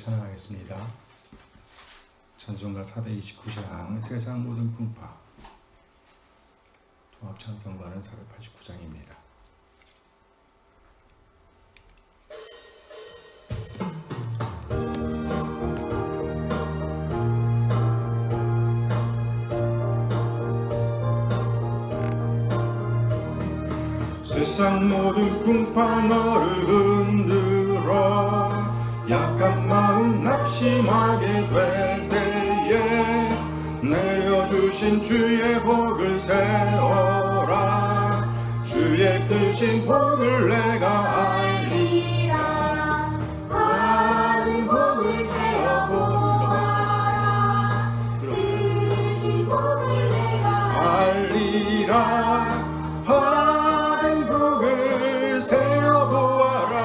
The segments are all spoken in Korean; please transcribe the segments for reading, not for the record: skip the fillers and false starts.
찬양하겠습니다. 찬송가 429장 세상 모든 풍파, 통합 찬송가는 489장입니다. 세상 모든 풍파 너를 흔들어 약한 마음 낙심하게 될 때에 내려주신 주의 복을 세워라. 주의 크신 복을 내가 알리라. 받은 복을 세워보아라. 크신 복을 내가 알리라. 받은 복을 세워보아라.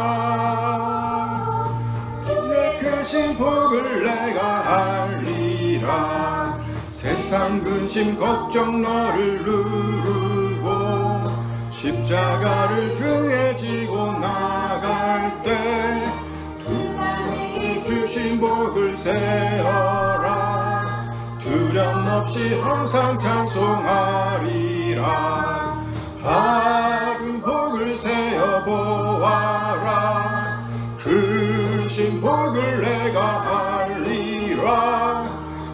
주의 크신 복을 내가 알리라. 세상 근심 걱정 너를 누르고 십자가를 등에 지고 나갈 때 주가 내게 주신 복을 세어라. 두려움 없이 항상 찬송하리라. 받은 복을 세어보아라. 크신 복을 내가 알리라.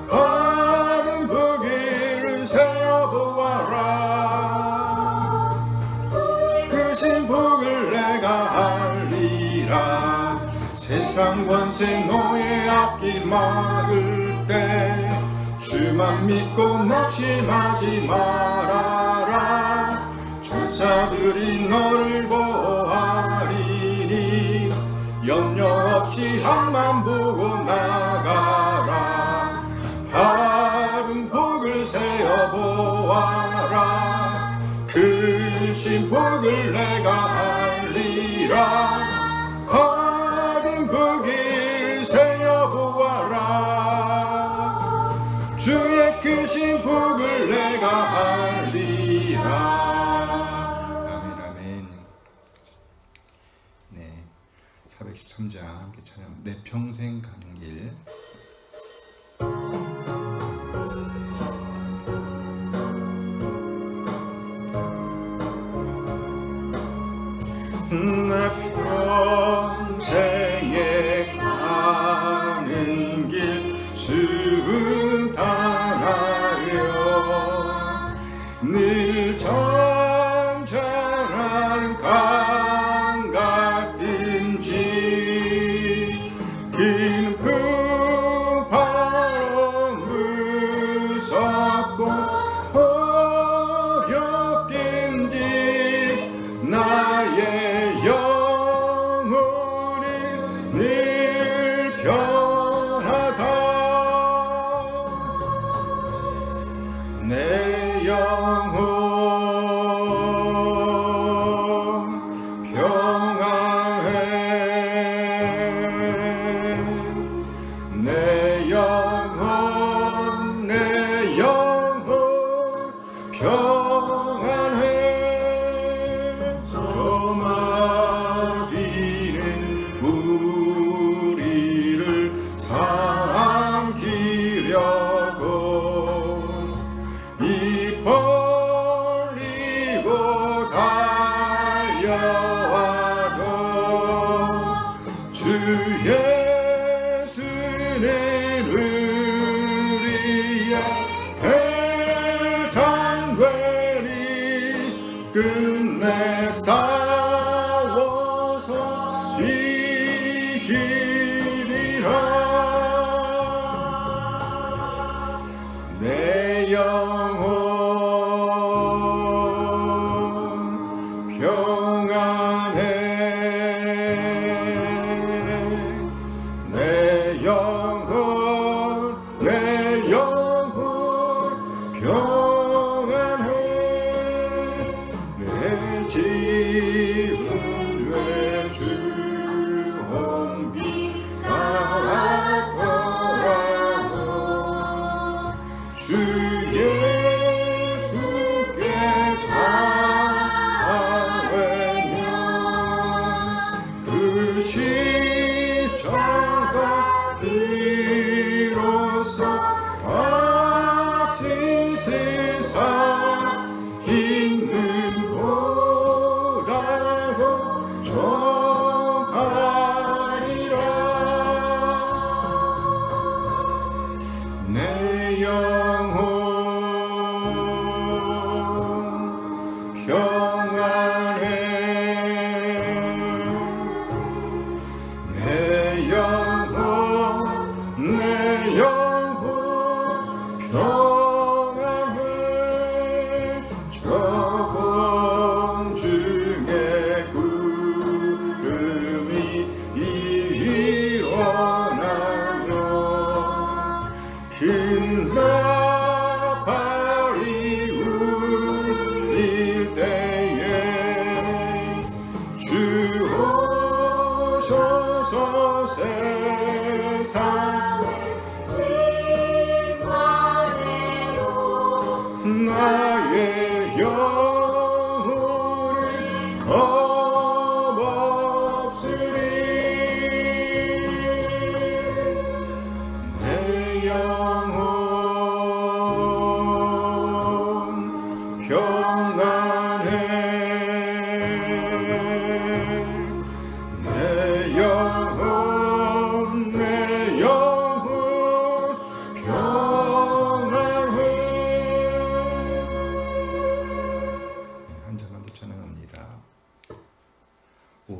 받은 복을 세어보아라. 크신 복을 내가 알리라. 세상 권세 너의 앞길 막을 때 주만 믿고 낙심하지 말아라. 천사들이 너를 보호하리니 염려 없이 앞만 보고 나가라. 받은 복을 세어보아라. 크신 복을 내가 알리라. 받은 복을 세어보아라. 주의 크신 복을 내가 알리라. 아멘. 네, 413장 함께 찬양. 내 평생 가는 길. 내 평생에 가는 길 순탄하여 늘 잔잔한 강 같은지 긴 풍파로 무섭고 어렵긴지 나의 영혼이 늘 편하다. 내 영혼 평안해. 내 영혼 평안해. 저 마귀는 우리를 삼키려고 입 벌리고 달려와도 주 예수는 우리의 대장되니 끝내 싸워서 이기리라. 내 영혼 평안해. 내 영혼 평안해. 내 집은 외주 홍비가 왔더라도 주 예수께 바라면 그 십자가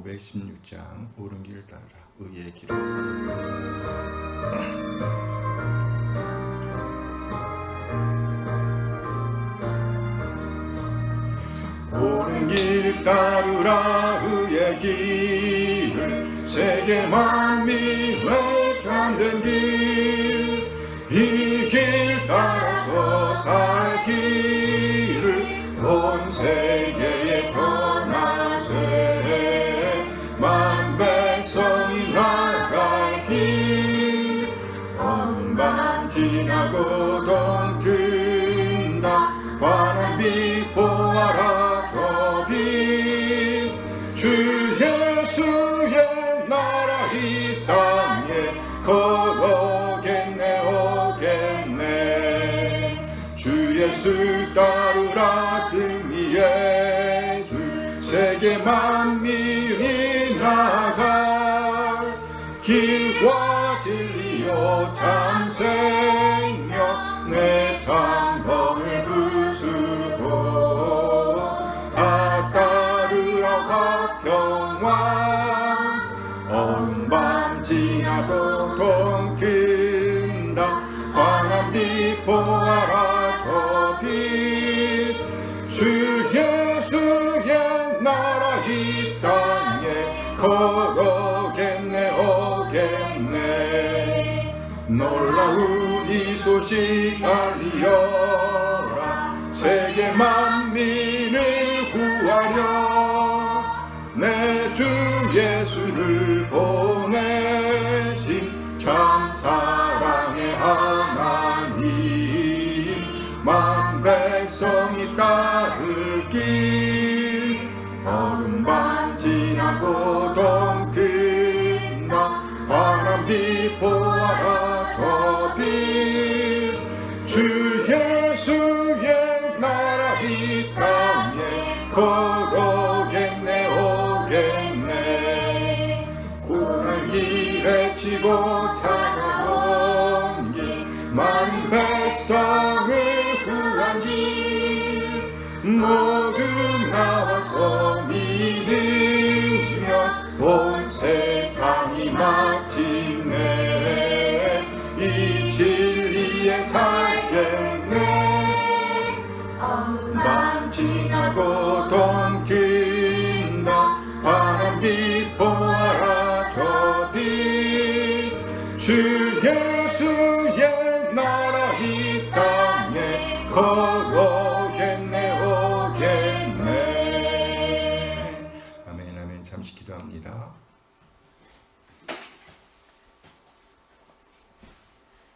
516장 옳은 길 따르라. 의의 길을. 옳은 길 따르라. 의의 길을. 세계 만민의 참된 길. 이 길 따라서 살기를 온 세계에 전하세. 만 백성이 나갈 길. 어느 밤 지나고 동 든다. 환한 빛 보아라 저 빛. 주 예수의 나라 이 땅에 걸어오겠네 오겠네. 주 예수 따르라 승리의 주. 세계 만민이 나갈 길과 진리요 참 생명. 내 참범을 부수고 다 따르라 화평왕. 어느 밤 지나서 동 든다. 환한 빛 보아라 저 빛. 주 예수의 나라 이 땅에 걸어오겠네 오겠네. 놀라운 이 소식 알리어라. 세계 만민을 구하려 내 주 예수를 보내신 참 사랑의 하나님. 만 백성이 따를 길. 어느 밤 지나고 동 든다. 환한 빛 보아라 저 빛. 주 예수의 나라 이 땅에 걸어오겠네 오겠네. 고난 길에 치고 찾아온 길. 많은 백성을 구한 길. 모두 나와서 믿으면 온 세상이 마침내 이 진리에 살겠네. 어느 밤 지나고 동 든다. 환한 빛 보아라 저 빛. 주 예수의 나라 이 땅에 걸어오겠네 오겠네. 아멘 아멘. 잠시 기도합니다.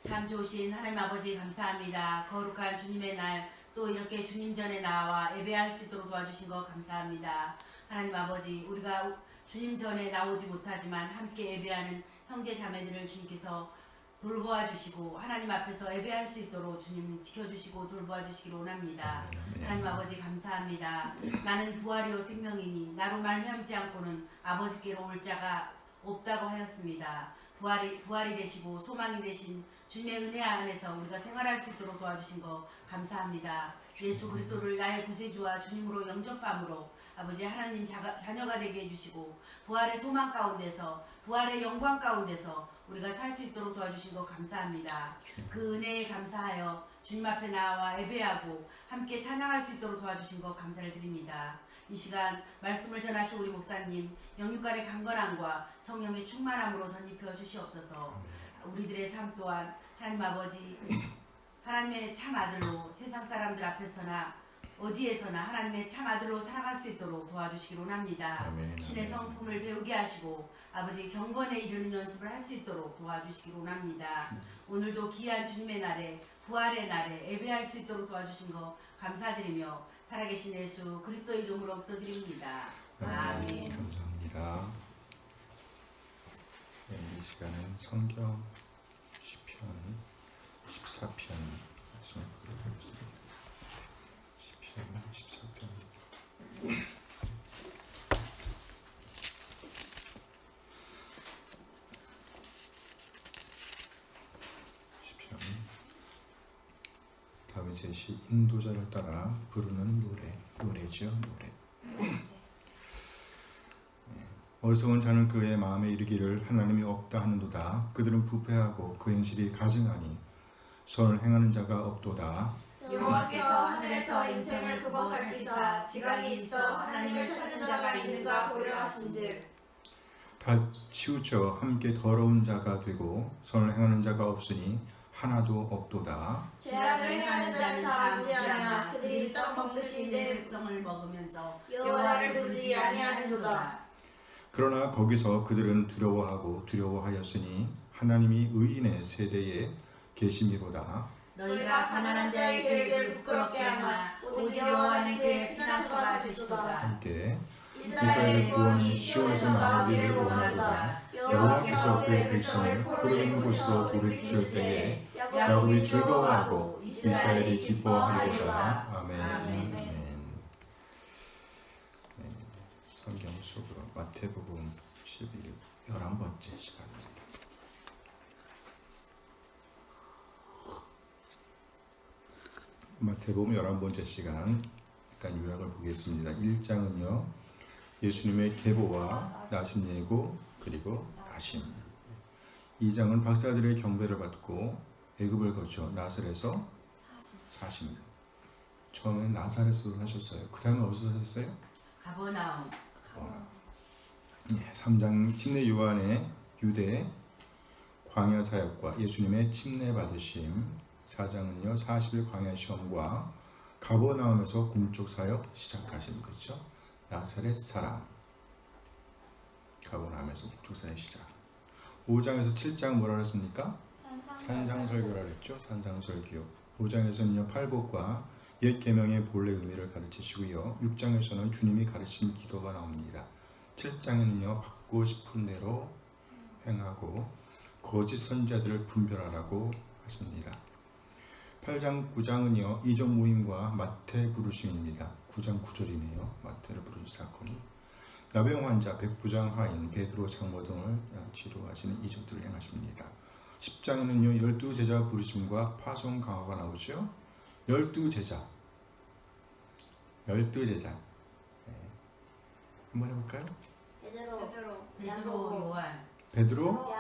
참 좋으신 하나님 아버지 감사합니다. 거룩한 주님의 날 또 이렇게 주님 전에 나와 예배할 수 있도록 도와주신 것 감사합니다. 하나님 아버지, 우리가 주님 전에 나오지 못하지만 함께 예배하는 형제 자매들을 주님께서 돌보아 주시고 하나님 앞에서 예배할 수 있도록 주님 지켜주시고 돌보아 주시기를 원합니다. 하나님 아버지 감사합니다. 나는 부활이요 생명이니 나로 말미암지 않고는 아버지께로 올 자가 없다고 하였습니다. 부활이 되시고 소망이 되신 주님의 은혜 안에서 우리가 생활할 수 있도록 도와주신 것 감사합니다. 예수 그리스도를 나의 구세주와 주님으로 영접함으로 아버지 하나님 자녀가 되게 해주시고 부활의 소망 가운데서 부활의 영광 가운데서 우리가 살 수 있도록 도와주신 것 감사합니다. 그 은혜에 감사하여 주님 앞에 나와 예배하고 함께 찬양할 수 있도록 도와주신 것 감사를 드립니다. 이 시간 말씀을 전하신 우리 목사님 영육간의 강건함과 성령의 충만함으로 덧입혀 주시옵소서. 우리들의 삶 또한 하나님 아버지 하나님의 참 아들로 세상 사람들 앞에서나 어디에서나 하나님의 참 아들로 살아갈 수 있도록 도와주시기를 원합니다. 아멘, 신의 아멘. 성품을 배우게 하시고 아버지 경건에 이르는 연습을 할 수 있도록 도와주시기를 원합니다. 오늘도 귀한 주님의 날에 부활의 날에 예배할 수 있도록 도와주신 것 감사드리며 살아계신 예수 그리스도의 이름으로 기도드립니다. 아멘. 감사합니다. 네, 이 시간은 성경 시편 14편 말씀을 보도록 하겠습니다. 시편 14편. 시편 다윗의 시 인도자를 따라 부르는 노래죠. 노래. 어리석은 자는 그의 마음에 이르기를 하나님이 없다 하는도다. 그들은 부패하고 그 행실이 가증하니 선을 행하는 자가 없도다. 여호와께서 하늘에서 인생을 굽어 살피사 지각이 있어 하나님을 찾는 자가 있는가 보려 하신즉 다 치우쳐 함께 더러운 자가 되고 선을 행하는 자가 없으니 하나도 없도다. 죄악을 행하는 자는 다 무지하냐 그들이 떡 먹듯이 내 백성을 먹으면서 여호와를 부르지 아니하는도다. 그러나 거기서 그들은 두려워하였으니 하나님이 의인의 세대에 계심이로다. 너희가 가난한 자의 계획을 부끄럽게 하나 오직 여호와는 그의 피난처가 되시도다. 함께 이스라엘의 구원이 시온에서 나오기를 원하노라. 여호와께서 그의 백성을 포로된 곳으로 돌이킬 때에 야곱이 즐거워하고 이스라엘이 기뻐하리로다. 아멘. 아멘. 네, 성경 속으로 마태복음 11번째 시간입니다. 마태복음 11번째 시간 약간 요약을 보겠습니다. 1장은요 예수님의 계보와 나심 예고 그리고 나심. 2장은 박사들의 경배를 받고 애굽을 거쳐 나사렛에서 40년. 처음에 나사렛으로 사셨어요. 그 다음에 어디서 사셨어요? 가버나움. 예, 3장 침례 요한의 유대 광야 사역과 예수님의 침례 받으심. 4장은요 40일 광야 시험과 가버나움에서 공적 사역 시작하신 거죠. 나사렛 사람 가버나움에서 공적 사역 시작. 5장에서 7장 뭐라 그랬습니까? 산상설교라 그랬죠. 산상설교. 5장에서는요 팔복과 옛 계명의 본래 의미를 가르치시고요. 6장에서는 주님이 가르친 기도가 나옵니다. 7장에는요 받고 싶은 대로 행하고 거짓 선지자들을 분별하라고 하십니다. 8장 9장은요 이적 모임과 마태 부르심입니다. 9장 9절이네요. 마태를 부르신 사건이 나병 환자, 백부장 하인, 베드로 장모 등을 치료하시는 이적들을 행하십니다. 10장에는요 12제자 부르심과 파송 강화가 나오죠. 12제자 네. 한번 해볼까요? 베드로 요한. 베드로,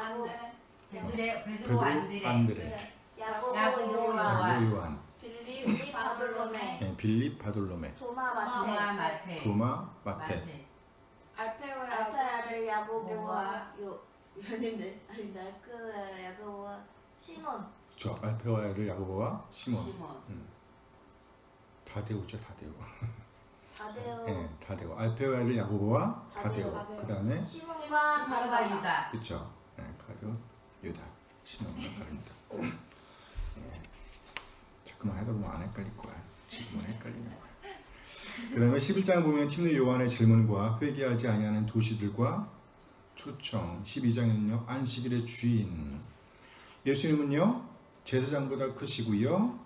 베드로 안드레. 야고보 요한, 빌립 바돌로메 빌립, 바돌로메, 도마 마테 도마, 마테. 알페오의 아들 야고보와 요한인데 아니다 그 야고보와 시몬 그렇죠. 알페오의 아들 야고보와 시몬. 시몬. 다데오죠. 다데오. 다데오 네, 다데오. 알페오의 아들 야고보와 다데오. 다데오. 그 다음에 시몬과 가르바 가르바 유다. 그렇죠. 네, 가룟, 유다, 시몬과 가룟이다. 네. 자꾸만 하다 보면 안 헷갈릴 거야. 지금은 헷갈리는 거야. 그 다음에 11장 보면 침례 요한의 질문과 회개하지 아니하는 도시들과 초청. 12장에는요 안식일의 주인. 예수님은요 제사장보다 크시고요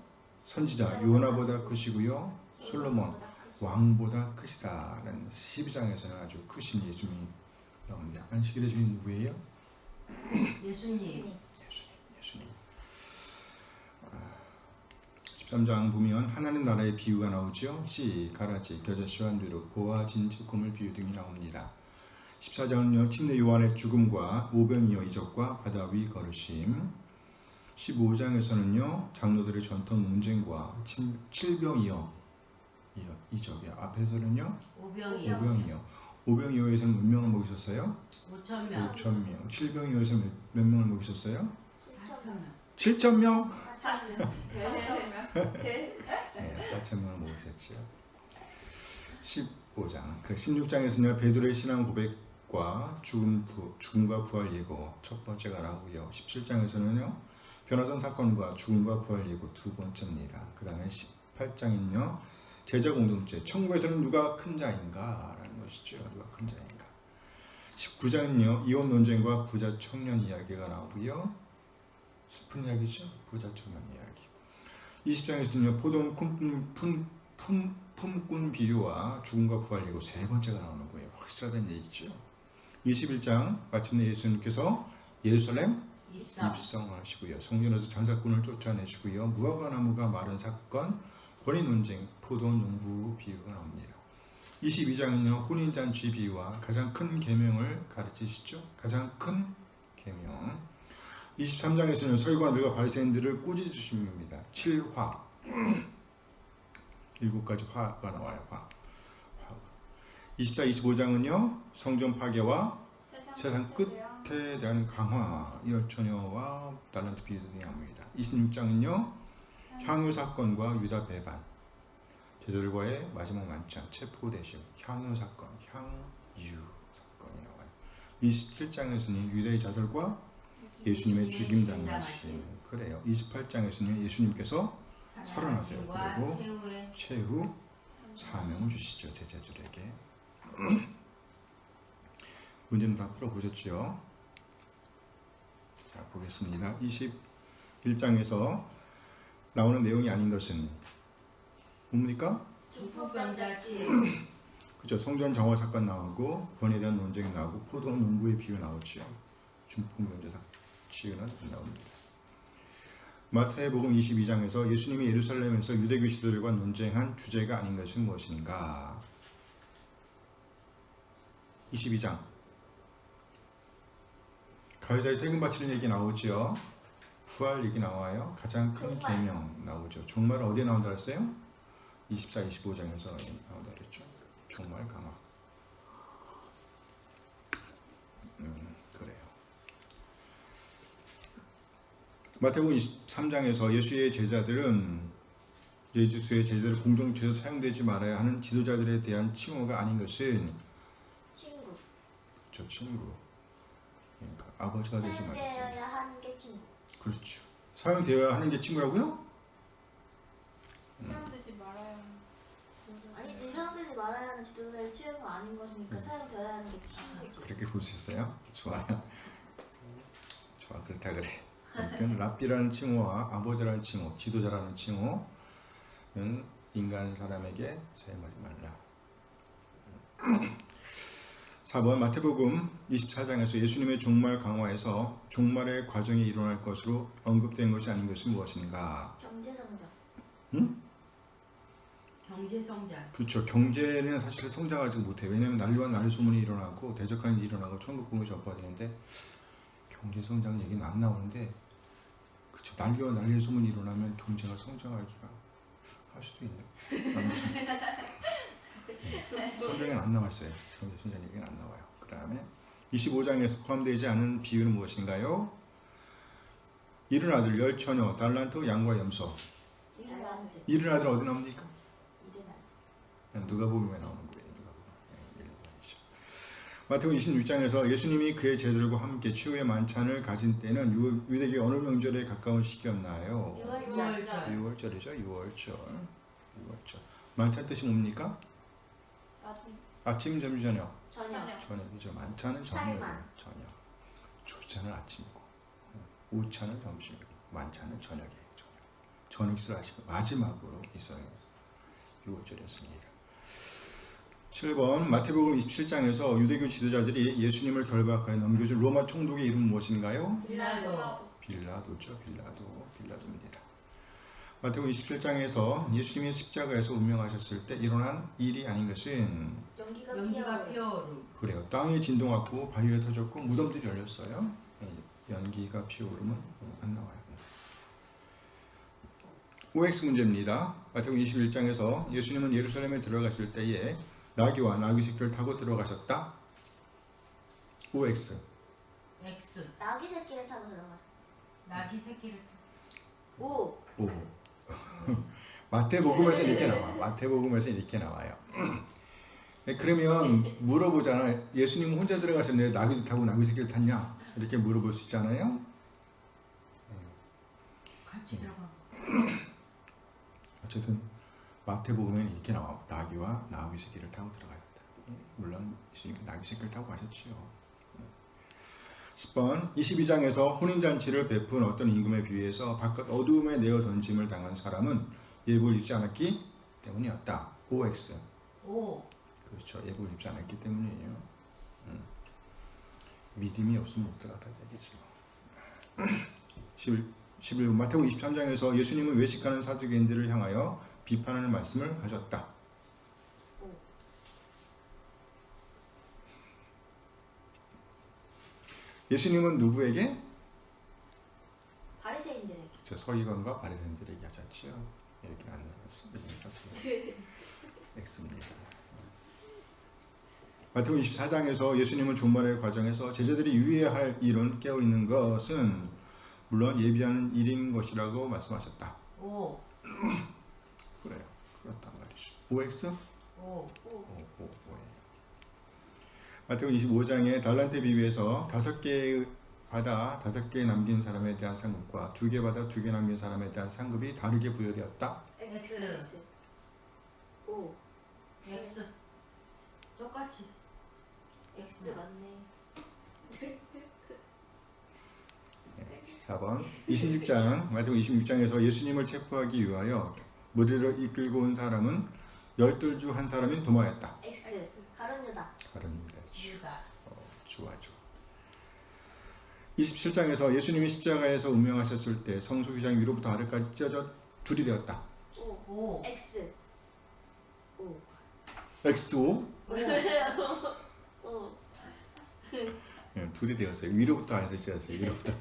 선지자 요나보다 크시고요 솔로몬 왕보다 크시다라는 12장에서는 아주 크신 예수님이 나옵니다. 안식일의 주인 누구예요? 예수님. 예수님. 13장 보면 하나님 나라의 비유가 나오죠. 씨, 가라지, 겨자씨와 누룩, 보와 진주, 금을 비유 등이 나옵니다. 14장은요 침례 요한의 죽음과 오병이어 이적과 바다 위 걸으심. 15장에서는요 장로들의 전통 논쟁과 칠병이어 이적이야. 앞에서는요 오병이어. 오병이어에서는 몇 명을 먹이셨어요? 5,000명. 5,000명. 칠병이어에서 몇 명을 먹이셨어요? 4,000명. 7,000명? 4,000명 네, 4,000명을 먹이셨지요. 15장. 16장에서는 베드로의 신앙 고백과 죽음과 부활 예고 첫 번째가 나오고요. 17장에서는요 변화산 사건과 죽음과 부활 예고 두 번째입니다. 그 다음에 18장은요 제자 공동체. 천국에서는 누가 큰 자인가? 라는 것이죠. 누가 큰 자인가? 19장은요 이혼 논쟁과 부자 청년 이야기가 나오고요. 슬픈 이야기죠. 부자 청년 이야기. 20장에서는요 포도원 품꾼 비유와 죽음과 부활 예고 세 번째가 나오는 거예요. 확실하다는 얘기죠. 21장 마침내 예수님께서 예루살렘 입성하시고요. 성전에서 장사꾼을 쫓아내시고요. 무화과 나무가 마른 사건, 권위 논쟁, 포도원 농부 비유가 나옵니다. 22장은요 혼인잔치 비유와 가장 큰 계명을 가르치시죠. 가장 큰 계명. 23장에서는 서기관들과 바리새인들을 꾸짖으십니다. 7화 7가지 화가 나와요. 화. 24, 25장은요 성전 파괴와 세상 끝에 대한 강화, 이열처녀와 달란트 비유 등이 나옵니다. 26장은요 향유 사건과 유다 배반, 제자들과의 마지막 만찬, 체포되심, 향유 사건, 향유 사건이 나와요. 27장에서는 유대의 자살과 예수님의 죽임 당하심. 그래요. 28장에서는 예수님께서 살아나세요. 그리고 최후 사명을 주시죠. 제자들에게. 문제는 다 풀어보셨죠? 자, 보겠습니다. 21장에서 나오는 내용이 아닌 것은 뭡니까? 중풍병자 치유. 그죠. 성전 정화 사건 나오고 구원에 대한 논쟁이 나오고 포도 농부의 비유 나오죠. 중풍병자 치유는 나옵니다. 마태복음 22장에서 예수님이 예루살렘에서 유대 교시들과 논쟁한 주제가 아닌 것은 무엇인가? 22장 가해자의 세금 바치는 얘기 나오죠. 부활 얘기 나와요. 가장 큰 계명 나오죠. 종말은 어디에 나온다 그랬어요? 24, 25장에서 나온다 그랬죠. 종말 강화. 그래요. 마태복음 23장에서 예수의 제자들은 예수의 제자들 공동체에서 사용되지 말아야 하는 지도자들에 대한 칭호가 아닌 것은 친구. 저 친구. 그러니까 아버지가 되지 말고. 사용되어야 하는 게 친구. 그렇죠. 사용되어야 하는 게 친구라고요? 사용되지 말아야 하는 아니지, 사용되지 말아야 하는 지도자의 칭호가 아닌 것이니까 사용되어야 하는 게 친구지. 그렇게 볼 수 있어요? 좋아요. 좋아, 그렇다 그래. 아무튼 랍비라는 칭호와 아버지라는 칭호, 지도자라는 칭호는 인간 사람에게 사용하지 말라. 4번 마태복음 24장에서 예수님의 종말 강화에서 종말의 과정이 일어날 것으로 언급된 것이 아닌 것은 무엇인가? 경제성장. 응? 경제성장. 그렇죠. 경제는 사실 성장하지 못해요. 왜냐하면 난리와 난리 소문이 일어나고 대적한 일이 일어나고 천국 복음이 전파되는데 경제 성장 얘기는 안 나오는데 그렇죠. 난리와 난리 소문이 일어나면 경제가 성장하기가 할 수도 있네. 아무튼 성경에는 안 나왔어요. 경제 성장 얘기는 안 나와요. 그 다음에 25장에서 포함되지 않은 비유는 무엇인가요? 이른 아들, 열 처녀, 달란트, 양과 염소. 이른 아들 어디 나옵니까? 누가복음에 나오는 거예요. 누가복음. 마태복음 26장에서 예수님이 그의 제자들과 함께 최후의 만찬을 가진 때는 유대교 어느 명절에 가까운 시기였나요? 6월절이죠. 6월절. 만찬 뜻이 뭡니까? 아침, 점심, 저녁. 저녁이죠. 만찬은 저녁이에요. 저녁. 조찬은 아침이고, 오찬은 점심이고, 만찬은 저녁이에요. 저녁을 하시고 마지막으로 있어요. 6월절이었습니다. 7번 마태복음 27장에서 유대교 지도자들이 예수님을 결박하여 넘겨준 로마 총독의 이름은 무엇인가요? 빌라도죠. 빌라도입니다. 마태복음 27장에서 예수님이 십자가에서 운명하셨을 때 일어난 일이 아닌 것은 연기가 피어오르. 그래요. 땅이 진동하고 바위가 터졌고 무덤들이 열렸어요. 연기가 피어오르면 안 나와요. OX 문제입니다. 마태복음 21장에서 예수님은 예루살렘에 들어가실 때에 나귀와 나귀 새끼를 타고 들어가셨다. OX. X. 나귀 새끼를 타고 들어가죠. 나귀 새끼를. 오. 오. 마태복음에서 이렇게 나와. 마태복음에서 이렇게 나와요. 그러면 물어보잖아요. 예수님은 혼자 들어가셨는데 나귀도 타고 나귀 새끼를 탔냐? 이렇게 물어볼 수 있잖아요. 같이 들어가. 어쨌든 마태복음에는 이렇게 나와. 나귀와 나귀 새끼를 타고 들어가셨다. 물론 예수님이 나귀 새끼를 타고 가셨지요. 10번 22장에서 혼인잔치를 베푼 어떤 임금에 비유해서 바깥 어두움에 내어 던짐을 당한 사람은 예복을 입지 않았기 때문이었다. OX. 오. 그렇죠. 예복을 입지 않았기 때문이에요. 믿음이 없으면 못 들어가다 얘기죠. 11번 마태복음 23장에서 예수님은 외식하는 사두개인들을 향하여 비판하는 말씀을 하셨다. 예수님은 누구에게? 바리새인들에게. 저 서기관과 바리새인들에게 하셨지요. 이렇게 안 나왔습니다. X입니다. 마태복음 24장에서 예수님은 종말의 과정에서 제자들이 유의해야 할 일은 깨어 있는 것은 물론 예비하는 일인 것이라고 말씀하셨다. 오. 그래요. 그렇단 말이죠. OX? 오. 마태복음 25장의 달란트 비유에서 5개 받아 5개 남긴 사람에 대한 상급과 2개 받아 2개 남긴 사람에 대한 상급이 다르게 부여되었다. X. 오. X. 똑같이. X 맞네. 14번 26장 마태복음 26장에서 예수님을 체포하기 위하여 무리를 이끌고 온 사람은 12주 한 사람인 도마였다. X. 가룟 유다. 다릅니다. 유다. 좋아. 27장에서 예수님이 십자가에서 운명하셨을 때 성소휘장 위로부터 아래까지 찢어져 둘이 되었다. 오. 오. X. 오. XO 오. 둘이 되었어요. 위로부터 아래까지 찢어졌어요. 위로부터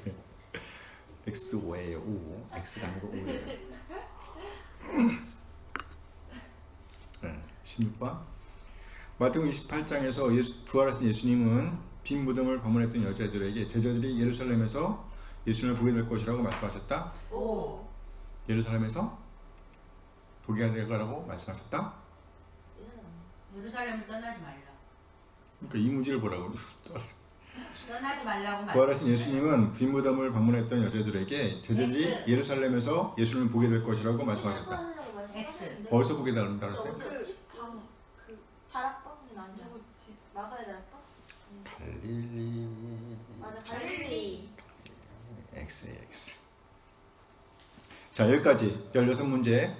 XO예요. O. X가 아니고 O예요. 16번 마태복음 28장에서 부활하신 예수님은 빈 무덤을 방문했던 여자들에게 제자들이 예루살렘에서 예수님을 보게 될 것이라고 말씀하셨다. 오. 예루살렘에서 보게 될 거라고 말씀하셨다. 예루살렘을 떠나지 말라. 그러니까 이 문제를 보라고. 떠나지 말라고 부활하신 예수님은 빈 무덤을 방문했던 여자들에게 제자들이 X. 예루살렘에서 예수님을 보게 될 것이라고 말씀하셨다. X. 어디서 보게 된다고 했어요? 그 다락방은 아니야. 마가의 다락방? 갈릴리. 맞아. 갈릴리. X. 자, 여기까지 16문제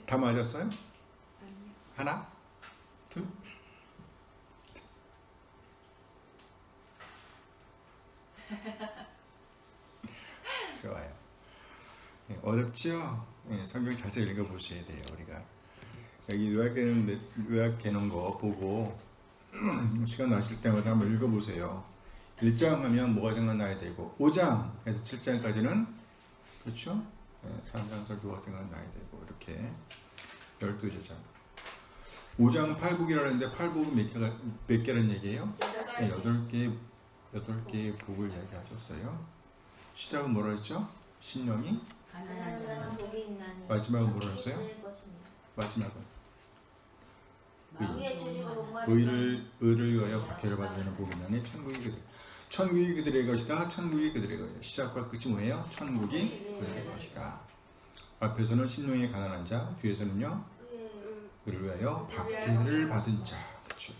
다 맞았어요? 하나? 둘? 좋아요. 어렵죠? 성경 자세히 읽어보셔야 돼요. 우리가 여기 요약해놓은 거 보고 시간 나실 때마다 한번 읽어보세요. 1장 하면 뭐가 생각나야 되고 5장에서 7장까지는 그렇죠? 산상설교가 생각나야 되고 이렇게 12제자 5장은 팔복이라는데 팔복은 몇 개라는 얘기예요? 8개의 복을 이야기하셨어요. 시작은 뭐라 했죠? 신령이 가난한 복이 있나니. 마지막은 뭐라 했어요? 마지막은 위에 줄이고 목마르다. 의를 위하여 박해를 받으려는 복이 있나니 천국이 그들의 것이다. 천국이 그들의 것이다. 시작과 끝이 뭐예요? 천국이 그들의 것이다. 앞에서는 신령이 가난한 자, 뒤에서는요 의를 위하여 박해를 받은 자. 그렇죠.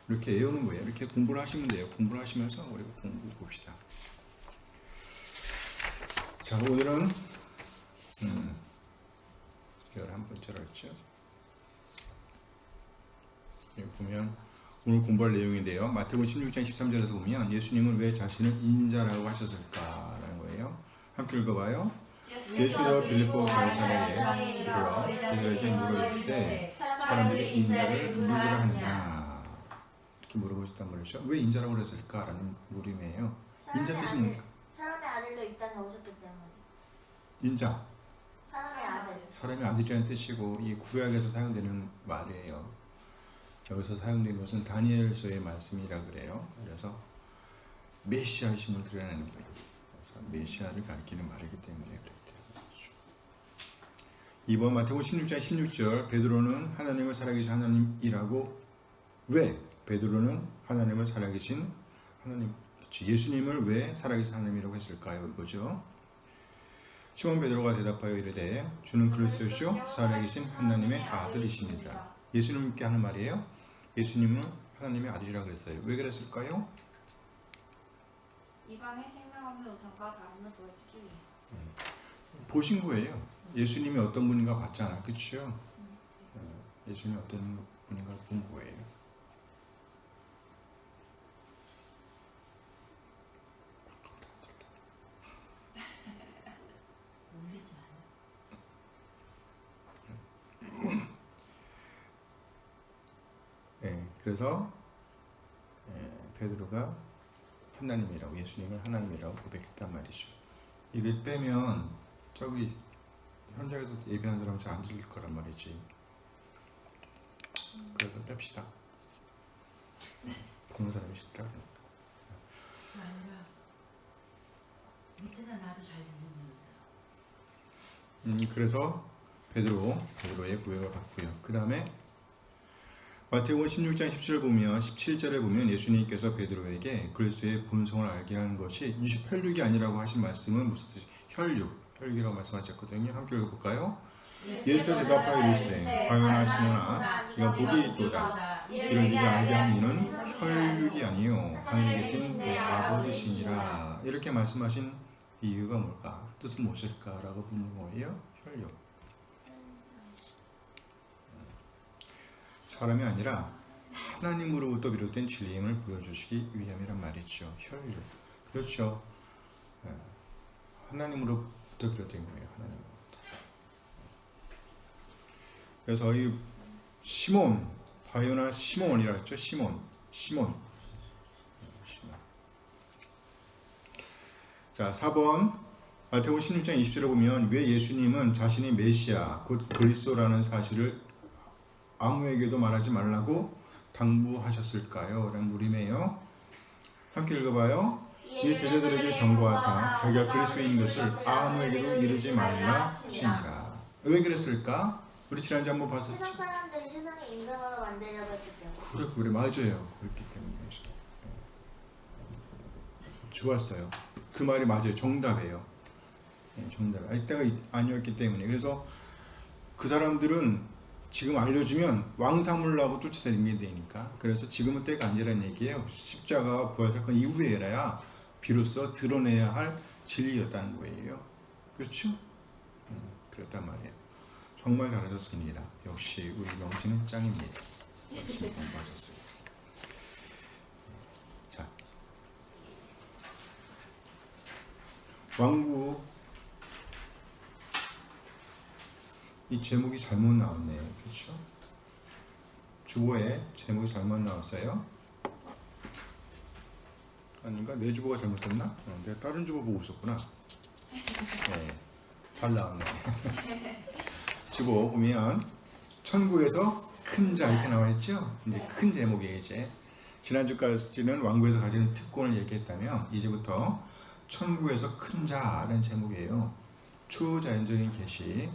이렇게 외우는 거예요. 이렇게 공부를 하시면 돼요. 공부를 하시면서 우리가 공부 봅시다. 자, 오늘은 11번째로 했죠. 여기 보면 오늘 공부할 내용인데요. 마태복음 16장 13절에서 보면 예수님은 왜 자신을 인자라고 하셨을까라는 거예요. 함께 읽어봐요. 예수께서 빌립보 가이사랴에 이르러 그들에게 물어보시되 사람들이 인자를 누구라 하느냐 이렇게 물어보셨단 말이죠. 왜 인자라고 그랬을까라는 물음이에요. 인자 뜻이 뭡니까? 사람의 아들로 이 땅에 오셨기 때문에. 인자, 사람의 아들. 사람의 아들이라는 뜻이고 이 구약에서 사용되는 말이에요. 여기서 사용된 것은 다니엘서의 말씀이라 그래요. 그래서 메시아이심을 드러내는 거예요. 그래서 메시아를 가리키는 말이기 때문에 그랬대요. 2번 마태복음 16장 16절 베드로는 하나님을 살아계신 하나님이라고 왜 베드로는 하나님을 살아계신 하나님 예수님을 왜 살아계신 하나님이라고 했을까요? 이거죠. 시몬 베드로가 대답하여 이르되 주는 그리스도시요 살아계신 하나님의 아들이십니다. 예수님께 하는 말이에요. 예수님은 하나님의 아들이라고 그랬어요. 왜 그랬을까요? 이방의 생명 없는 우상과 다름을 보여주기 위해. 보신 거예요. 예수님이 어떤 분인가 봤잖아. 그렇죠? 예수님이 어떤 분인가 본 거예요. 그래서 베드로가 하나님이라고, 예수님을 하나님이라고 고백했단 말이죠. 이걸 빼면 저기 현장에서 예배하는 사람 잘 안 들릴 거란 말이지. 그래서 뺍시다. 보는 사람이 싫다 그러니까. 아니라 밑에다 놔도 잘 들리면서. 그래서 베드로의 고백을 받고요. 그 다음에 마태복음 16장 17절 보면 17절에 보면 예수님께서 베드로에게 그리스도의 본성을 알게 하는 것이 혈육이 아니라고 하신 말씀은 무슨 뜻이? 혈육이라고 말씀하셨거든요. 함께 읽어볼까요? 예수께서 대답하여 이르시되 바요나 시몬아 네가 복이 있도다. 이를 네가 알게 한 이는 혈육이 아니요 하늘에 계신 내 아버지시니라. 이렇게 말씀하신 이유가 뭘까? 뜻은 무엇일까라고 묻는 거예요. 혈육. 사람이 아니라 하나님으로부터 비롯된 진리임을 보여주시기 위함이란 말이죠. 혈육. 그렇죠. 하나님으로부터 비롯된 거예요. 하나님으로부터. 그래서 이 시몬, 바요나 시몬이라고 했죠. 시몬. 자, 4번 마태복음 16장 20절에 보면 왜 예수님은 자신이 메시아, 곧 그리스도라는 사실을 아무에게도 말하지 말라고 당부하셨을까요? 라는 물음이에요. 함께 읽어봐요. 이 제자들에게 경고하사 자기가 그리스도인 것을 아무에게도 이르지 말라 하시니라. 왜 그랬을까? 우리 지난주에 한번 봤었죠. 세상 사람들이 세상의 임금으로 만들려고 했기 때문에. 그래 맞아요. 그렇기 때문에 좋았어요. 그 말이 맞아요. 정답이에요. 정답. 이때가 아니었기 때문에. 그래서 그 사람들은 지금 알려주면 왕사물라고 쫓아다니게 되니까. 그래서 지금은 때가 아니라는 얘기예요. 십자가 부활 사건 이후에야 비로소 드러내야 할 진리였다는 거예요. 그렇죠? 그랬단 말이에요. 정말 잘하셨습니다. 역시 우리 영신은 짱입니다. 열심히 공부하셨어요. 자, 왕국 이 제목이 잘못 나왔네요. 그렇죠? 주보에 제목이 잘못 나왔어요. 아닌가? 내 주보가 잘못됐나? 내가 다른 주보 보고 있었구나. 네, 잘 나왔네. 주보 보면 천국에서 큰 자 이렇게 나와 있죠. 이제 큰 제목이에요. 이제 지난주까지는 왕국에서 가지는 특권을 얘기했다면 이제부터 천국에서 큰 자라는 제목이에요. 초자연적인 계시.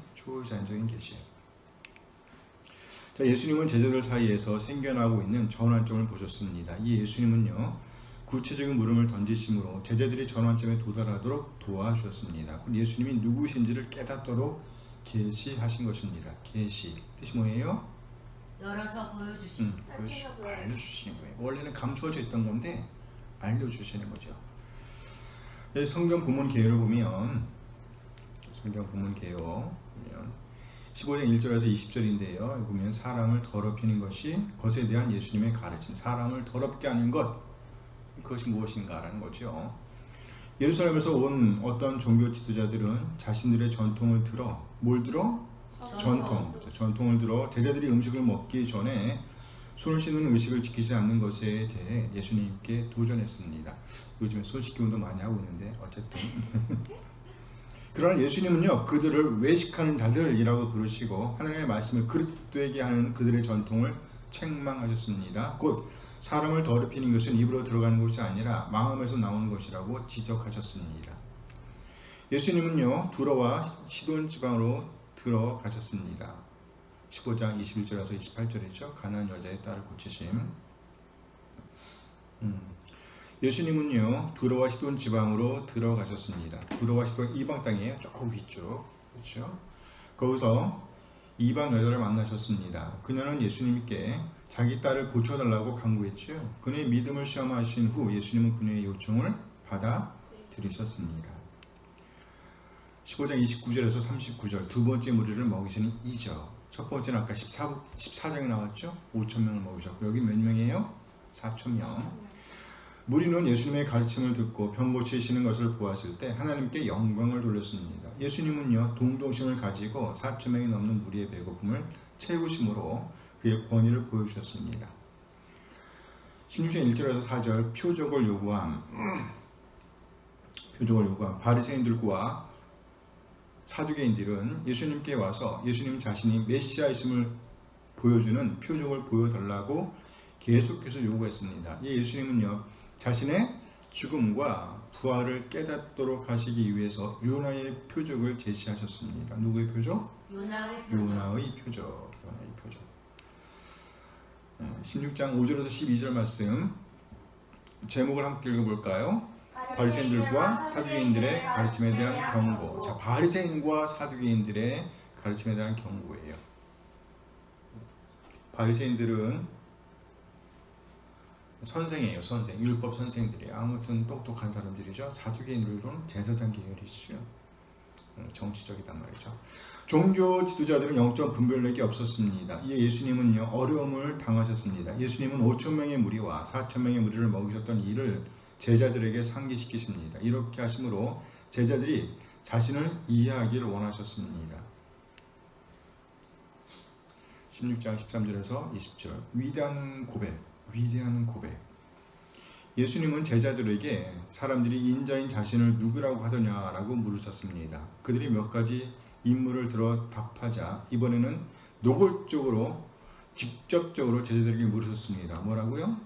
자, 예수님은 제자들 사이에서 생겨나고 있는 전환점을 보셨습니다. 이 예수님은요, 구체적인 물음을 던지심으로 제자들이 전환점에 도달하도록 도와주셨습니다. 예수님이 누구신지를 깨닫도록 계시하신 것입니다. 계시 뜻이 뭐예요? 열어서 보여주신. 알려주시는 거예요. 원래는 감추어져 있던 건데 알려주시는 거죠. 성경 본문 개요를 보면 15장 1절에서 20절인데요. 보면 사람을 더럽히는 것에 대한 예수님의 가르침, 사람을 더럽게 하는 것, 그것이 무엇인가라는 거죠. 예루살렘에서 온 어떤 종교 지도자들은 자신들의 전통을 들어, 뭘 들어? 전통을 들어 제자들이 음식을 먹기 전에 손을 씻는 의식을 지키지 않는 것에 대해 예수님께 도전했습니다. 요즘에 손 씻기 운동 많이 하고 있는데 어쨌든 그러나 예수님은요, 그들을 외식하는 자들이라고 부르시고 하나님의 말씀을 그릇되게 하는 그들의 전통을 책망하셨습니다. 곧 사람을 더럽히는 것은 입으로 들어가는 것이 아니라 마음에서 나오는 것이라고 지적하셨습니다. 예수님은요, 두로와 시돈 지방으로 들어가셨습니다. 15장 21절에서 28절이죠. 가나안 여자의 딸을 고치심. 예수님은요, 두로와 시돈 지방으로 들어가셨습니다. 두로와 시돈 이방 땅이에요. 조금 위쪽. 그렇죠? 거기서 이방 여자를 만나셨습니다. 그녀는 예수님께 자기 딸을 고쳐달라고 간구했죠. 그녀의 믿음을 시험하신 후 예수님은 그녀의 요청을 받아들이셨습니다. 15장 29절에서 39절 두 번째 무리를 먹이시는 이적. 첫 번째는 아까 14장에 나왔죠. 5,000명을 먹이셨고 여기 몇 명이에요? 4,000명. 무리는 예수님의 가르침을 듣고 병 고치시는 것을 보았을 때 하나님께 영광을 돌렸습니다. 예수님은요, 동정심을 가지고 4,000명이 넘는 무리의 배고픔을 채우심으로 그의 권위를 보여주셨습니다. 16장 1절에서 4절 표적을 요구함. 바리새인들과 사두개인들은 예수님께 와서 예수님 자신이 메시아이심을 보여주는 표적을 보여달라고 계속해서 요구했습니다. 이 예수님은요, 자신의 죽음과 부활을 깨닫도록 하시기 위해서 요나의 표적을 제시하셨습니다. 누구의 표적? 요나의 표적. 16장 5절에서 12절 말씀 제목을 함께 읽어볼까요? 바리새인들과 사두개인들의 가르침에 대한 경고. 자, 바리새인과 사두개인들의 가르침에 대한 경고예요. 바리새인들은 선생이에요. 율법 선생들이에요. 아무튼 똑똑한 사람들이죠. 사두개인들은 제사장 계열이죠. 정치적이단 말이죠. 종교 지도자들은 영적 분별력이 없었습니다. 이에 예수님은요, 어려움을 당하셨습니다. 예수님은 5,000명의 무리와 4,000명의 무리를 먹이셨던 이를 제자들에게 상기시키십니다. 이렇게 하심으로 제자들이 자신을 이해하기를 원하셨습니다. 16장 13절에서 20절 위대한 고백. 예수님은 제자들에게 사람들이 인자인 자신을 누구라고 하더냐라고 물으셨습니다. 그들이 몇 가지 인물을 들어 답하자 이번에는 노골적으로 직접적으로 제자들에게 물으셨습니다. 뭐라고요?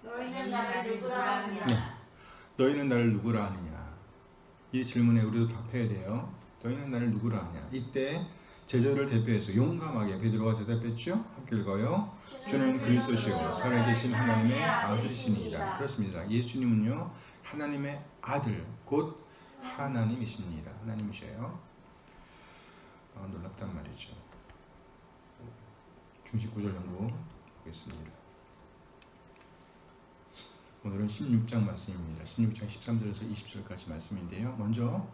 너희는 나를 누구라 하느냐? 너희는 나를 누구라 하느냐? 이 질문에 우리도 답해야 돼요. 너희는 나를 누구라 하느냐? 이때 제자들을 대표해서 용감하게 베드로가 대답했죠. 함께 읽어요. 주는 그리스도시요 살아계신 하나님의 아들이시니이다. 그렇습니다. 예수님은요, 하나님의 아들 곧 하나님이십니다. 하나님이셔요. 놀랍단 말이죠. 중심 구절 연구 보겠습니다. 오늘은 16장 말씀입니다. 16장 13절에서 20절까지 말씀인데요. 먼저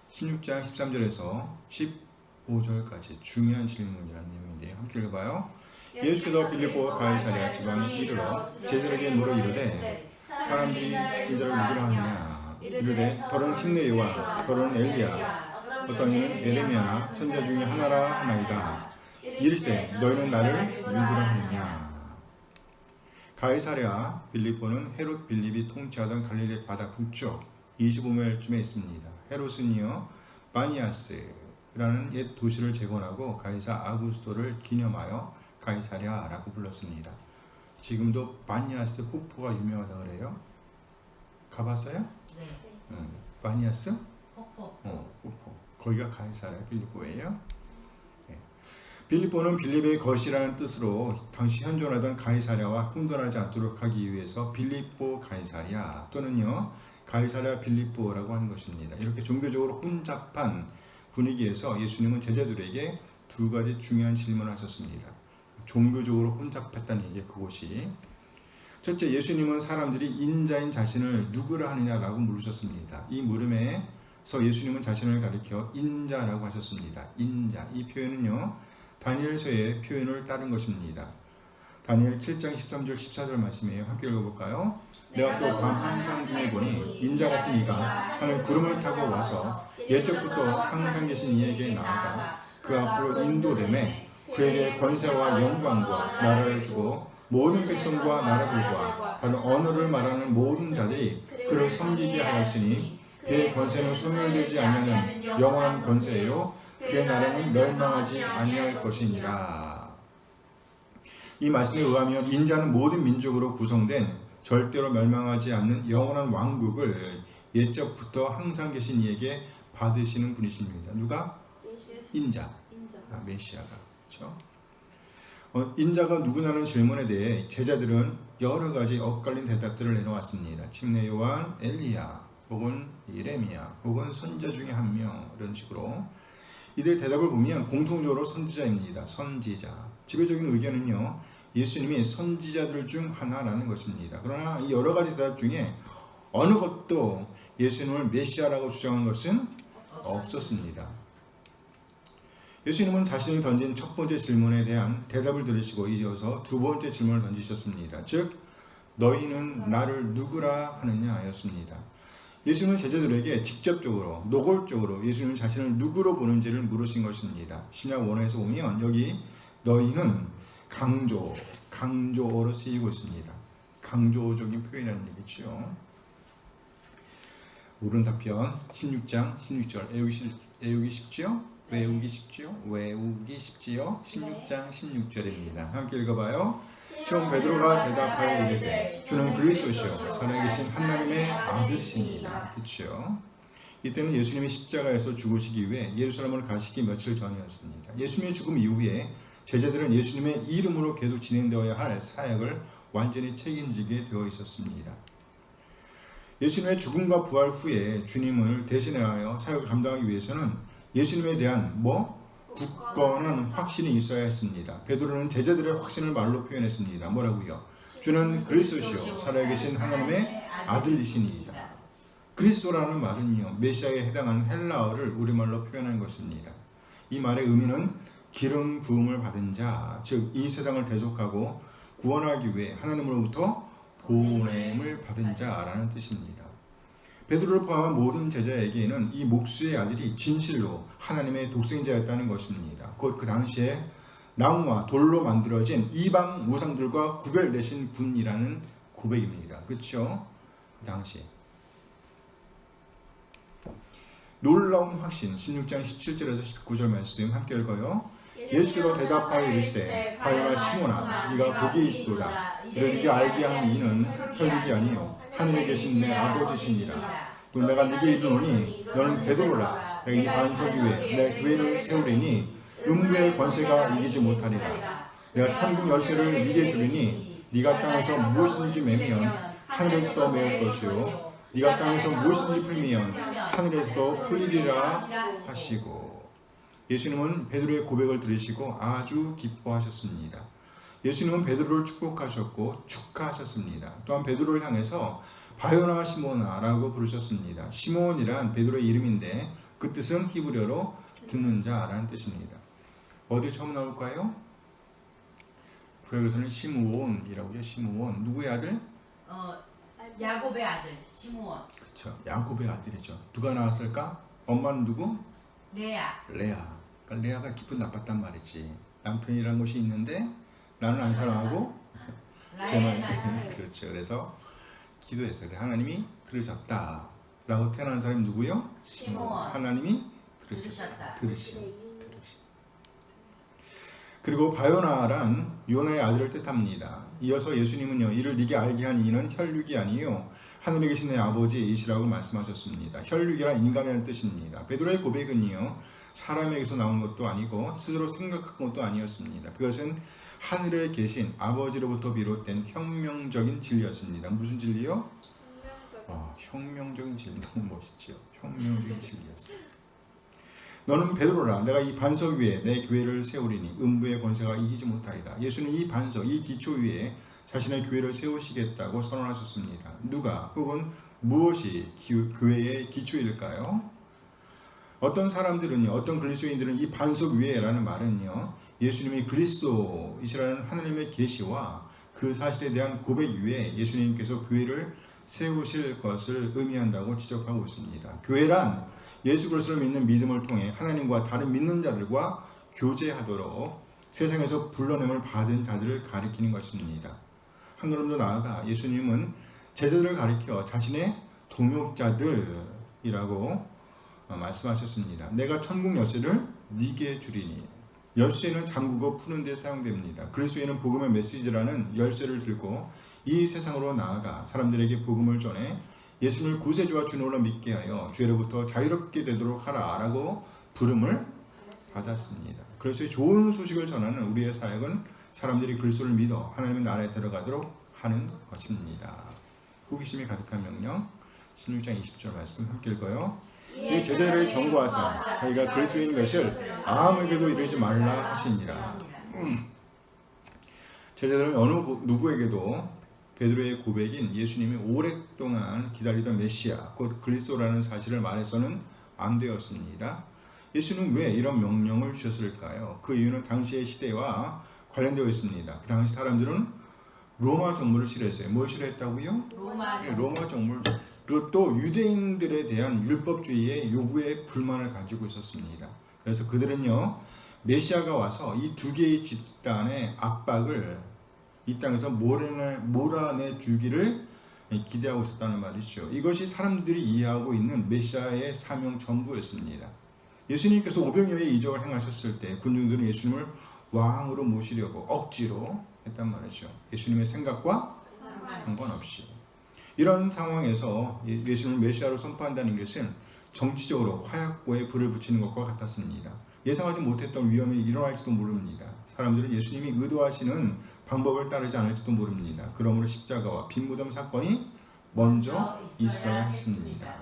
16장 13절에서 15절까지 중요한 질문이라는 내용인데요. 함께 읽어봐요. 예수께서 빌립보 가이사랴 지방에 이르러 제자들에게 물어 이르되 사람들이 이자를 누구라 하느냐? 이르되 더러는 침례 요한, 더러는 엘리야, 어떤 이는 에레미야나 선자 중에 하나라 하나이다. 이르시되 너희는 나를 누구라 하느냐? 가이사랴 빌립보는 헤롯 빌립이 통치하던 갈릴리 바다 북쪽 25마일쯤에 있습니다. 헤롯은요, 바니아스라는 옛 도시를 재건하고 가이사 아구스토를 기념하여 가이사랴라고 불렀습니다. 지금도 바니아스 폭포가 유명하다 그래요. 가봤어요? 네. 바니아스? 폭포. 폭포. 거기가 가이사랴 빌립보예요. 네. 빌립보는 빌립의 것이라는 뜻으로 당시 현존하던 가이사랴와 혼돈하지 않도록 하기 위해서 빌립보 가이사랴 또는요 가이사랴 빌립보라고 하는 것입니다. 이렇게 종교적으로 혼잡한 분위기에서 예수님은 제자들에게 두 가지 중요한 질문을 하셨습니다. 종교적으로 혼잡했다는 얘기 그곳이. 첫째, 예수님은 사람들이 인자인 자신을 누구라 하느냐라고 물으셨습니다. 이 물음에서 예수님은 자신을 가리켜 인자라고 하셨습니다. 인자. 이 표현은요, 다니엘서의 표현을 따른 것입니다. 다니엘 7장 13절 14절 말씀이에요. 함께 읽어볼까요? 내가 또 밤 항상 중에 보니 인자 같은 이가 하늘 구름을 타고 와서 옛적부터 항상 계신 이에게 나아가 그 앞으로 인도되매 그에게 권세와 영광과 나라를 주고 모든 백성과 나라들과 다른 언어를 말하는 모든 자들이 그를 섬기게 하였으니 그의 권세는 소멸되지 않는 영원한 권세요 그의 나라는 멸망하지 아니할 것이니라. 이 말씀에 의하면 인자는 모든 민족으로 구성된 절대로 멸망하지 않는 영원한 왕국을 옛적부터 항상 계신 이에게 받으시는 분이십니다. 누가? 인자. 메시아가. 그렇죠? 인자가 누구냐는 질문에 대해 제자들은 여러 가지 엇갈린 대답들을 내놓았습니다. 침례 요한, 엘리야, 혹은 예레미야, 혹은 선지자 중에 한 명 이런 식으로 이들 대답을 보면 공통적으로 선지자입니다. 선지자. 지배적인 의견은요, 예수님이 선지자들 중 하나라는 것입니다. 그러나 이 여러 가지 대답 중에 어느 것도 예수님을 메시아라고 주장한 것은 없었습니다. 예수님은 자신이 던진 첫 번째 질문에 대한 대답을 들으시고 이어서 두 번째 질문을 던지셨습니다. 즉, 너희는 나를 누구라 하느냐 였습니다. 예수님은 제자들에게 직접적으로, 노골적으로 예수님은 자신을 누구로 보는지를 물으신 것입니다. 신약 원어에서 보면 여기 너희는 강조어로 쓰이고 있습니다. 강조적인 표현이라는 얘기죠. 옳은 답변 16장 16절 외우기 쉽지요? 외우기 쉽지요? 16장 16절입니다. 함께 읽어봐요. 시몬 베드로가 대답하여 이르되 주는 그리스도시요 살아계신 하나님의 아들이시니이다. 그렇죠? 이때는 예수님이 십자가에서 죽으시기 위해 예루살렘을 가시기 며칠 전이었습니다. 예수님의 죽음 이후에 제자들은 예수님의 이름으로 계속 진행되어야 할 사역을 완전히 책임지게 되어 있었습니다. 예수님의 죽음과 부활 후에 주님을 대신하여 사역을 감당하기 위해서는 예수님에 대한 굳건한 확신이 있어야 했습니다. 베드로는 제자들의 확신을 말로 표현했습니다. 뭐라고요? 주는 그리스도시요 살아계신 하나님의 아들이시니이다. 그리스도라는 말은요 메시아에 해당하는 헬라어를 우리말로 표현한 것입니다. 이 말의 의미는 기름 부음을 받은 자, 즉 이 세상을 대속하고 구원하기 위해 하나님으로부터 보냄을 받은 자라는 뜻입니다. 베드로를 포함한 모든 제자에게는 이 목수의 아들이 진실로 하나님의 독생자였다는 것입니다. 곧 그 당시에 나무와 돌로 만들어진 이방 우상들과 구별되신 분이라는 고백입니다. 그렇죠? 그 당시 놀라운 확신 16장 17절에서 19절 말씀 함께 읽어요. 예수께서 대답하여 이르시되 바요나 시몬아 네가 복이 있도다. 이를 네게 알게 하는 이는 혈육이 아니요 하늘에 계신 내 아버지시니라. 또 내가 네게 이르노니 너는 베드로라. 내가 이 반석 위에 내 교회를 세우리니 음부의 권세가 이기지 못하리라. 내가 천국 열쇠를 네게 주리니 네가 땅에서 무엇인지 매면 하늘에서도 메울 것이요 네가 땅에서 무엇인지 풀면 하늘에서도 풀리리라 하시고. 예수님은 베드로의 고백을 들으시고 아주 기뻐하셨습니다. 예수님은 베드로를 축복하셨고 축하하셨습니다. 또한 베드로를 향해서 바요나 시몬아 라고 부르셨습니다. 시몬이란 베드로의 이름인데 그 뜻은 히브리어로 듣는 자라는 뜻입니다. 어디 처음 나올까요? 구약에서는 시므온이라고 하죠. 시므온. 누구의 아들? 야곱의 아들 시므온. 그렇죠. 야곱의 아들이죠. 누가 나왔을까? 엄마는 누구? 레아. 그러니까 레아가 기분 나빴단 말이지. 남편이라는 것이 있는데 나는 안 사랑하고 쟤만 그렇죠. 그래서 기도했어요. 하나님이 들으셨다라고 태어난 사람이 누구요? 시므온. 하나님이 들으셨다. 들으시. 그리고 바요나란 요나의 아들을 뜻합니다. 이어서 예수님은요 이를 네게 알게 한 이는 혈육이 아니요 하늘에 계신 내 아버지이시라고 말씀하셨습니다. 혈육이란 인간이라는 뜻입니다. 베드로의 고백은요 사람에게서 나온 것도 아니고 스스로 생각한 것도 아니었습니다. 그것은 하늘에 계신 아버지로부터 비롯된 혁명적인 진리였습니다. 무슨 진리요? 혁명적인 진리. 너무 멋있죠. 혁명적인 진리였어요. 너는 베드로라. 내가 이 반석 위에 내 교회를 세우리니 음부의 권세가 이기지 못하리라. 예수는 이 반석, 이 기초 위에 자신의 교회를 세우시겠다고 선언하셨습니다. 누가 혹은 무엇이 교회의 기초일까요? 어떤 사람들은요, 어떤 그리스도인들은 이 반석 위에라는 말은요, 예수님이 그리스도이시라는 하나님의 계시와 그 사실에 대한 고백 위에 예수님께서 교회를 세우실 것을 의미한다고 지적하고 있습니다. 교회란 예수 그리스도를 믿는 믿음을 통해 하나님과 다른 믿는 자들과 교제하도록 세상에서 불러냄을 받은 자들을 가리키는 것입니다. 한 걸음 더 나아가 예수님은 제자들을 가리켜 자신의 동역자들이라고 말씀하셨습니다. 내가 천국 열쇠를 네게 주리니. 열쇠는 잠그고 푸는 데 사용됩니다. 그리스도인은 복음의 메시지라는 열쇠를 들고 이 세상으로 나아가 사람들에게 복음을 전해 예수님을 구세주와 주님으로 믿게 하여 죄로부터 자유롭게 되도록 하라라고 부름을 받았습니다. 그리스도의 좋은 소식을 전하는 우리의 사역은 사람들이 그리스도를 믿어 하나님의 나라에 들어가도록 하는 것입니다. 호기심이 가득한 명령 16장 20절 말씀 함께 읽어요. 이 제자들을 경고하사 자기가 그리스도인 것을 아무에게도 이르지 말라 하시니라. 제자들은 어느 누구에게도 베드로의 고백인 예수님이 오랫동안 기다리던 메시아 곧 그리스도라는 사실을 말해서는 안 되었습니다. 예수는 왜 이런 명령을 주셨을까요? 그 이유는 당시의 시대와 관련되어 있습니다. 그 당시 사람들은 로마 정부를 싫어했어요. 뭘 싫어했다고요? 로마 정부를. 그리고 또 유대인들에 대한 율법주의의 요구에 불만을 가지고 있었습니다. 그래서 그들은요 메시아가 와서 이 두 개의 집단의 압박을 이 땅에서 몰아내 주기를 기대하고 있었다는 말이죠. 이것이 사람들이 이해하고 있는 메시아의 사명 전부였습니다. 예수님께서 오병이어의 이적을 행하셨을 때 군중들은 예수님을 왕으로 모시려고 억지로 했단 말이죠. 예수님의 생각과 상관없이. 이런 상황에서 예수님을 메시아로 선포한다는 것은 정치적으로 화약고에 불을 붙이는 것과 같았습니다. 예상하지 못했던 위험이 일어날지도 모릅니다. 사람들은 예수님이 의도하시는 방법을 따르지 않을지도 모릅니다. 그러므로 십자가와 빈무덤 사건이 먼저 있어야 했습니다.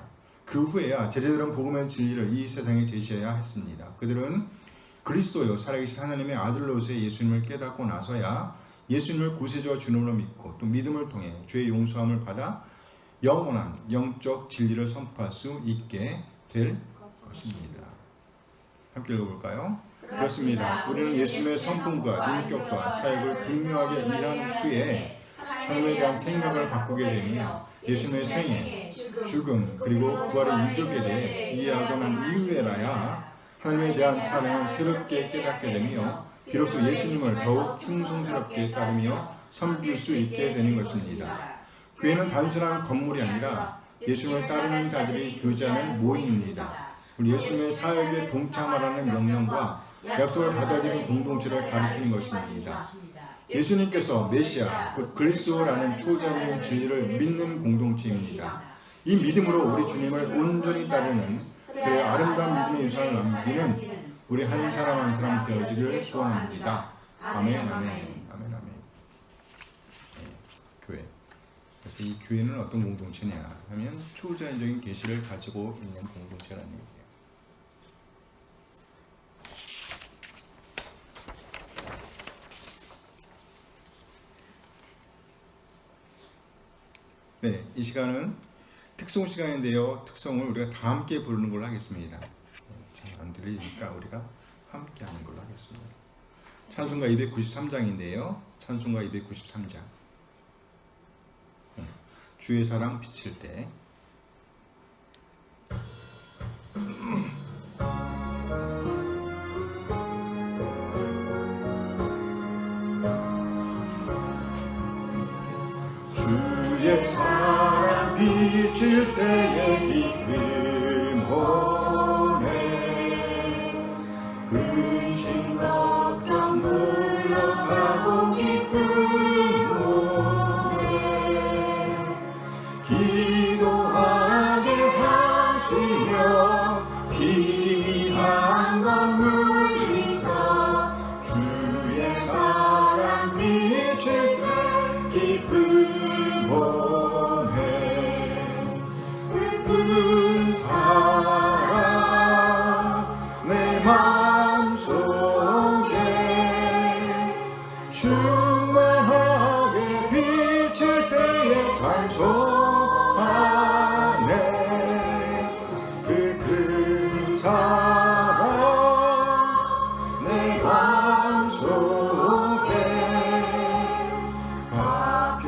그 후에야 제자들은 복음의 진리를 이 세상에 제시해야 했습니다. 그들은 그리스도요 살아계신 하나님의 아들로서의 예수님을 깨닫고 나서야 예수님을 구세주와 주님으로 믿고 또 믿음을 통해 죄의 용서함을 받아 영원한 영적 진리를 선포할 수 있게 될 것입니다. 함께 읽어볼까요? 그렇습니다. 우리는 예수님의 성품과 인격과 사역을 분명하게 이해한 후에 하나님에 대한 생각을 바꾸게 되며 예수님의 생애, 죽음 그리고 부활의 이적에 대해 이해하고 난 이후에라야 하나님에 대한 사랑을 새롭게 깨닫게 되며 비로소 예수님을 더욱 충성스럽게 따르며 섬길 수 있게 되는 것입니다. 교회는 단순한 건물이 아니라 예수님을 따르는 자들이 교제하는 모임입니다. 우리 예수님의 사역에 동참하라는 명령과 약속을 받아들이는 공동체를 가리키는 것입니다. 예수님께서 메시아, 곧 그리스도라는 초자적인 진리를 믿는 공동체입니다. 이 믿음으로 우리 주님을 온전히 따르는 그의 아름다운 믿음의 유산을 남기는 우리 한 사람 한 사람 되어지기를 소원합니다. 아멘, 아멘, 아멘, 아멘. 교회. 그래서 이 교회는 어떤 공동체냐 하면 초자연적인 계시를 가지고 있는 공동체라는 얘기예요. 네, 이 시간은 특송 시간인데요. 특송을 우리가 다 함께 부르는 걸로 하겠습니다. 잘 안 들리니까 우리가 함께 하는 걸로 하겠습니다. 찬송가 293장인데요. 찬송가 293장. 주의 사랑 비칠 때. 주의 사랑 비칠 때에 기쁨 오네 근심 걱정 물러가고 기쁨 오네 기도하게 하시며 희미한 것 물리쳐 주의 사랑 비칠 때 기쁨 오네 그 사랑 내 마음속에 충만하게 비칠 때에 찬송하네 그 사랑 내 마음속에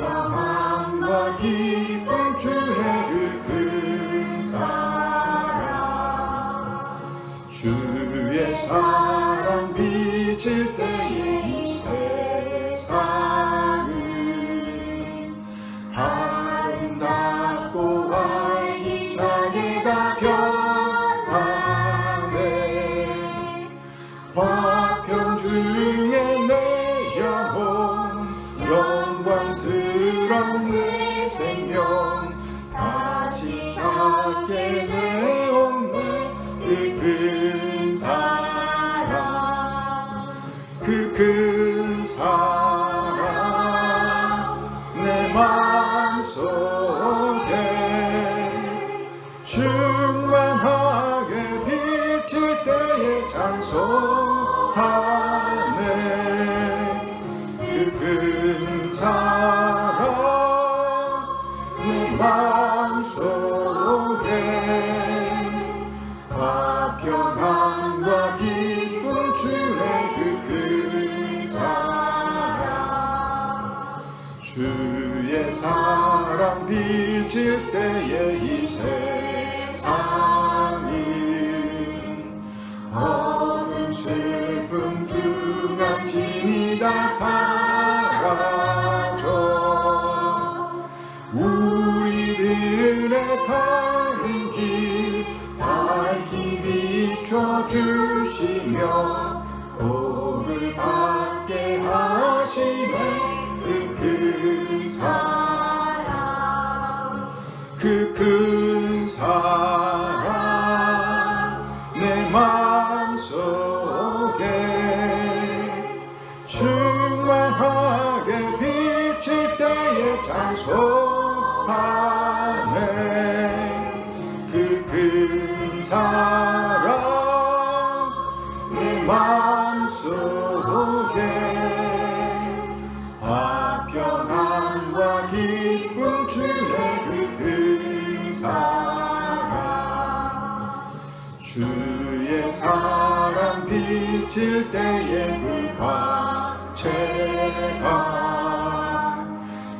화평함과 기쁨 주의 그 사랑 주의 사랑 비칠 때에 이 세상은 아름답고 활기차게 다 변하네 화평 중에 내 영혼 영광스러운 내 생명 다시 찾게 되었네 그 사랑 내 마음속에 충만하게 비칠 때에 찬송하네 그 사랑 내 마음속에 화평함과 기쁨 주의 그 사랑 주의 사랑 비칠 때에 이 세상은 어둠 슬픔 중한 짐이 다 사랑 맘속에 화평함과 기쁨 주네 그 사랑 주의 사랑 비칠 때에 그 광채가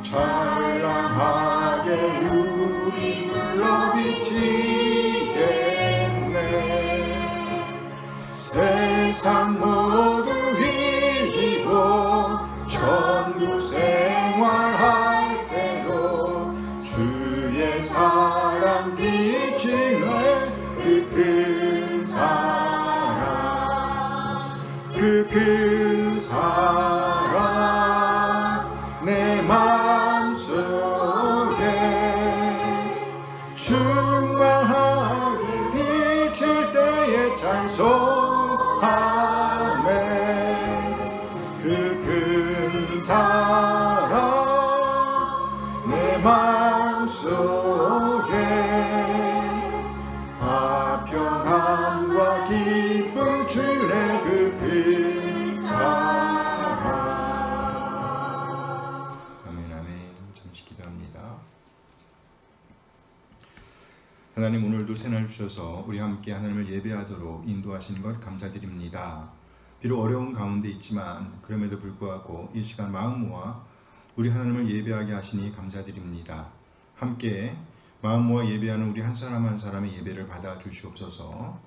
찬란하게 우리 눌러 비치겠네 세상 모두 이기고 천국 생활할 때도 주의 사랑 비치네 그 큰 사랑 그 큰 사랑 내 맘속에 충만하게 비칠 때에 찬송하네 그 큰 사랑 내 맘속에 화평함과 기쁨 주네 그 큰 사랑 아멘 아멘. 잠시 기도합니다. 하나님 오늘도 새날 주셔서 우리 함께 하나님을 예배하도록 인도하신 것 감사드립니다. 비록 어려운 가운데 있지만 그럼에도 불구하고 이 시간 마음 모아 우리 하나님을 예배하게 하시니 감사드립니다. 함께 마음 모아 예배하는 우리 한 사람 한 사람의 예배를 받아 주시옵소서.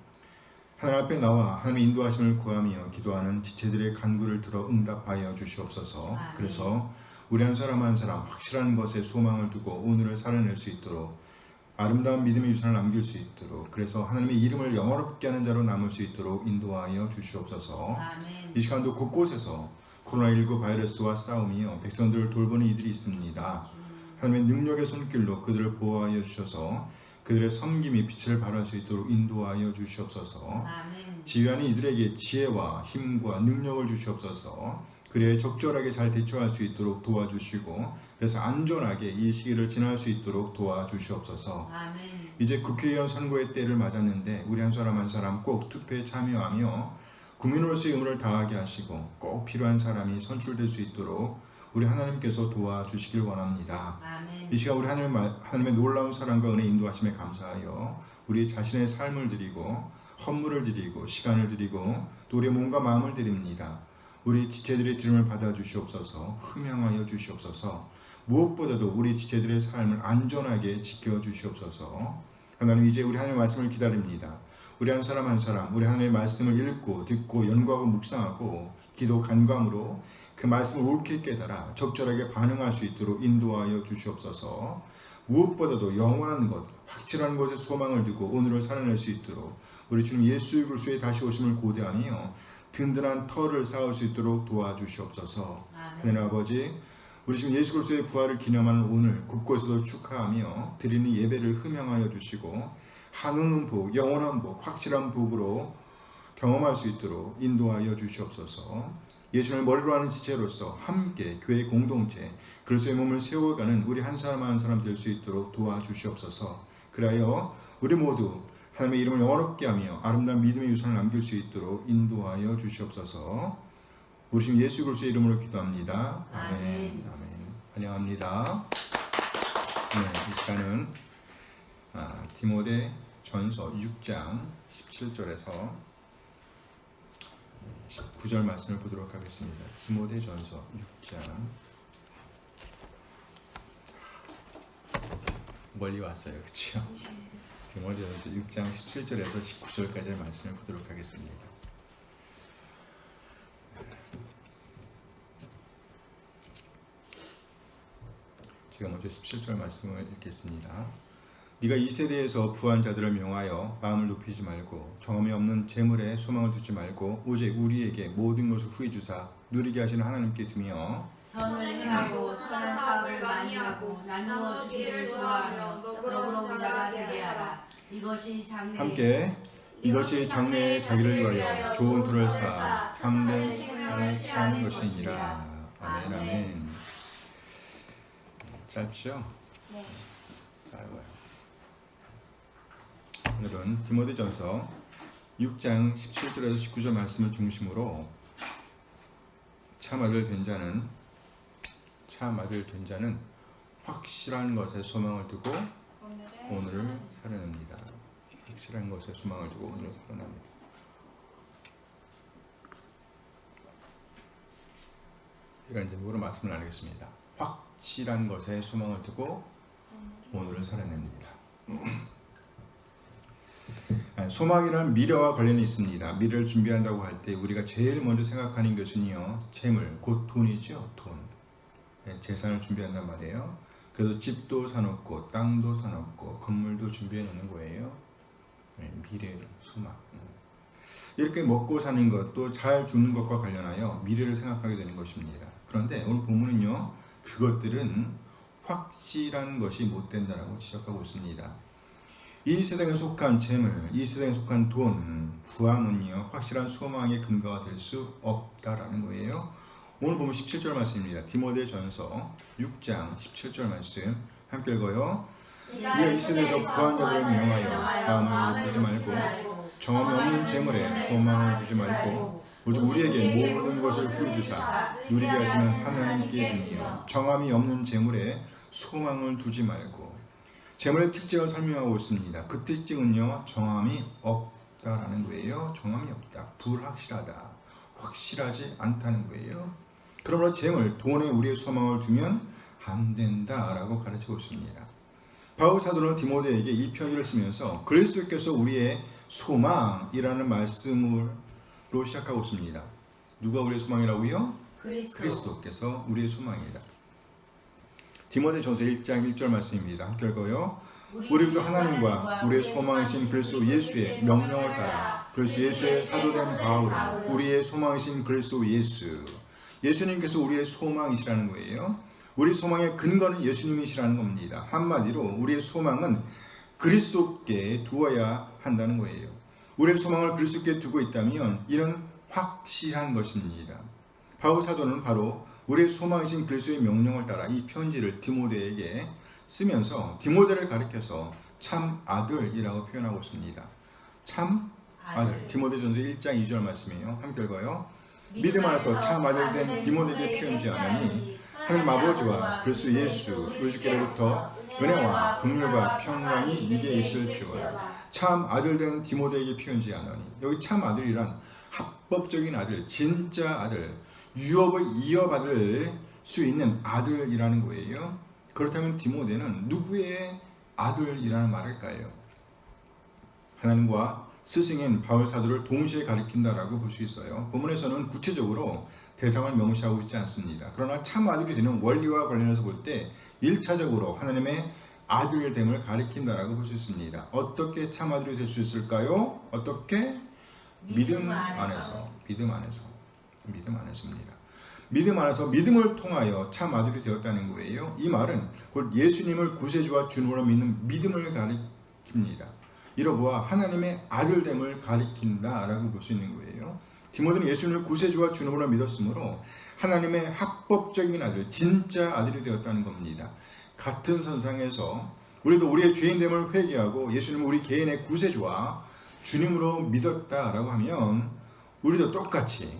하나님 앞에 나와 하나님의 인도하심을 구하며 기도하는 지체들의 간구를 들어 응답하여 주시옵소서. 아멘. 그래서 우리 한 사람 한 사람 확실한 것에 소망을 두고 오늘을 살아낼 수 있도록 아름다운 믿음의 유산을 남길 수 있도록 그래서 하나님의 이름을 영원롭게 하는 자로 남을 수 있도록 인도하여 주시옵소서. 아멘. 이 시간도 곳곳에서 코로나19 바이러스와 싸움이요 백성들을 돌보는 이들이 있습니다. 하나님의 능력의 손길로 그들을 보호하여 주셔서 그들의 섬김이 빛을 발할 수 있도록 인도하여 주시옵소서. 아멘. 지휘하는 이들에게 지혜와 힘과 능력을 주시옵소서. 그래야 적절하게 잘 대처할 수 있도록 도와주시고 그래서 안전하게 이 시기를 지날 수 있도록 도와주시옵소서. 아멘. 이제 국회의원 선거의 때를 맞았는데 우리 한 사람 한 사람 꼭 투표에 참여하며 국민으로서의 의무를 다하게 하시고 꼭 필요한 사람이 선출될 수 있도록 우리 하나님께서 도와주시길 원합니다. 아멘. 이 시간 우리 하나님의 놀라운 사랑과 은혜 인도하심에 감사하여 우리 자신의 삶을 드리고 헌물을 드리고 시간을 드리고 또 우리의 몸과 마음을 드립니다. 우리 지체들의 드림을 받아주시옵소서. 흠양하여 주시옵소서. 무엇보다도 우리 지체들의 삶을 안전하게 지켜주시옵소서. 하나님 이제 우리 하나님의 말씀을 기다립니다. 우리 한 사람 한 사람 우리 하나님의 말씀을 읽고 듣고 연구하고 묵상하고 기도 간광으로 그 말씀을 옳게 깨달아 적절하게 반응할 수 있도록 인도하여 주시옵소서. 무엇보다도 영원한 것 확실한 것에 소망을 두고 오늘을 살아낼 수 있도록 우리 주님 예수 그리스도의 다시 오심을 고대하며 든든한 터를 쌓을 수 있도록 도와주시옵소서. 하나님 아버지 우리 지금 예수 그리스도의 부활을 기념하는 오늘 곳곳에서 축하하며 드리는 예배를 흠양하여 주시고 한없는 복, 영원한 복, 확실한 복으로 경험할 수 있도록 인도하여 주시옵소서. 예수님을 머리로 하는 지체로서 함께 교회 공동체 그리스도의 몸을 세워가는 우리 한 사람 한 사람 될 수 있도록 도와주시옵소서. 그리하여 우리 모두 하나님의 이름을 영원롭게 하며 아름다운 믿음의 유산을 남길 수 있도록 인도하여 주시옵소서. 우리 신 예수 그리스도의 이름으로 기도합니다. 아멘. 아멘. 환영합니다. 네, 이 시간은 디모데 전서 6장 17절에서 19절 말씀을 보도록 하겠습니다. 디모데 전서 6장 멀리 왔어요. 그렇죠? 디모데 전서 6장 17절에서 19절까지의 말씀을 보도록 하겠습니다. 제가 먼저 17절 말씀을 읽겠습니다. 네가 이 세대에서 부한 자들을 명하여 마음을 높이지 말고 경험이 없는 재물에 소망을 두지 말고 오직 우리에게 모든 것을 후히 주사 누리게 하시는 하나님께 두며 선을 행하고 선한 사업을 많이 하고 나누어 주기를 좋아하며 너그러운 자가 되게 하라. 이것이 장래 함께 이것이 장래에 자기를 위하여 좋은 돌을 쌓아 참된 생명을 취하는 것이니라. 아멘. 아멘. 짧죠? 네. 짧아요. 오늘은 디모데전서 6장 17절에서 19절 말씀을 중심으로 참 아들 된 자는 확실한 것에 소망을 두고 오늘을 살아냅니다. 확실한 것에 소망을 두고 오늘을 살아납니다. 이런 제목으로 말씀을 나누겠습니다. 확실한 것에 소망을 두고 오늘을 살아냅니다. 소망이란 미래와 관련이 있습니다. 미래를 준비한다고 할 때 우리가 제일 먼저 생각하는 것은요, 재물, 곧 돈이죠. 돈. 재산을 준비한단 말이에요. 그래서 집도 사놓고 땅도 사놓고 건물도 준비해 놓는 거예요. 미래, 소망. 이렇게 먹고 사는 것도 잘 죽는 것과 관련하여 미래를 생각하게 되는 것입니다. 그런데 오늘 본문은요, 그것들은 확실한 것이 못 된다라고 지적하고 있습니다. 이 세상에 속한 재물, 이 세상에 속한 돈, 부함은요, 확실한 소망의 근거가 될 수 없다라는 거예요. 오늘 보면 17절 말씀입니다. 디모데전서 6장 17절 말씀 함께 읽어요. 네가 이 세대에서 부한 자들을 명하여 마음을 두지 말고 정함이 없는 재물에 소망을 두지 말고 오직 우리에게 모든 것을 후히 주사 누리게 하시는 하나님께 드리며 정함이 없는 재물에 소망을 두지 말고. 재물의 특징을 설명하고 있습니다. 그 특징은요, 정함이 없다라는 거예요. 정함이 없다, 불확실하다, 확실하지 않다는 거예요. 그러므로 재물, 돈에 우리의 소망을 두면 안 된다라고 가르치고 있습니다. 바울 사도는 디모데에게 이 편지를 쓰면서 그리스도께서 우리의 소망이라는 말씀으로 시작하고 있습니다. 누가 우리의 소망이라고요? 그리스도께서 우리의 소망이다. 디모데전서 1장 1절 말씀입니다. 함께 읽어요. 우리 주 하나님과 우리의 소망이신 그리스도 예수의 명령을 따라 그리스도 예수의 사도된 바울은 우리의 소망이신 그리스도 예수. 예수님께서 우리의 소망이시라는 거예요. 우리 소망의 근거는 예수님이시라는 겁니다. 한마디로 우리의 소망은 그리스도께 두어야 한다는 거예요. 우리의 소망을 그리스도께 두고 있다면 이는 확실한 것입니다. 바울 사도는 바로 우리의 소망이신 그리스도의 명령을 따라 이 편지를 디모데에게 쓰면서 디모데를 가리켜서 참 아들이라고 표현하고 있습니다. 참 아들. 디모데전서 1장 2절 말씀이에요. 함께 읽어요. 믿음 안에서 참 아들 된 디모데에게 표현지하노니 하나님 아버지와 그리스도 예수 우리 주께로부터 은혜와 긍휼과 평강이 네게 있을지어다. 참 아들 된 디모데에게 표현지하노니, 여기 참 아들이란 합법적인 아들, 진짜 아들, 유업을 이어받을 수 있는 아들이라는 거예요. 그렇다면 디모데는 누구의 아들이라는 말일까요? 하나님과 스승인 바울 사도를 동시에 가리킨다라고 볼 수 있어요. 본문에서는 구체적으로 대상을 명시하고 있지 않습니다. 그러나 참 아들이 되는 원리와 관련해서 볼 때 1차적으로 하나님의 아들됨을 가리킨다라고 볼 수 있습니다. 어떻게 참 아들이 될 수 있을까요? 어떻게? 믿음 안에서입니다. 믿음 안에서 믿음을 통하여 참 아들이 되었다는 거예요. 이 말은 곧 예수님을 구세주와 주님으로 믿는 믿음을 가리킵니다. 이로보아 하나님의 아들됨을 가리킨다라고 볼 수 있는 거예요. 디모데는 예수님을 구세주와 주님으로 믿었으므로 하나님의 합법적인 아들, 진짜 아들이 되었다는 겁니다. 같은 선상에서 우리도 우리의 죄인됨을 회개하고 예수님을 우리 개인의 구세주와 주님으로 믿었다라고 하면 우리도 똑같이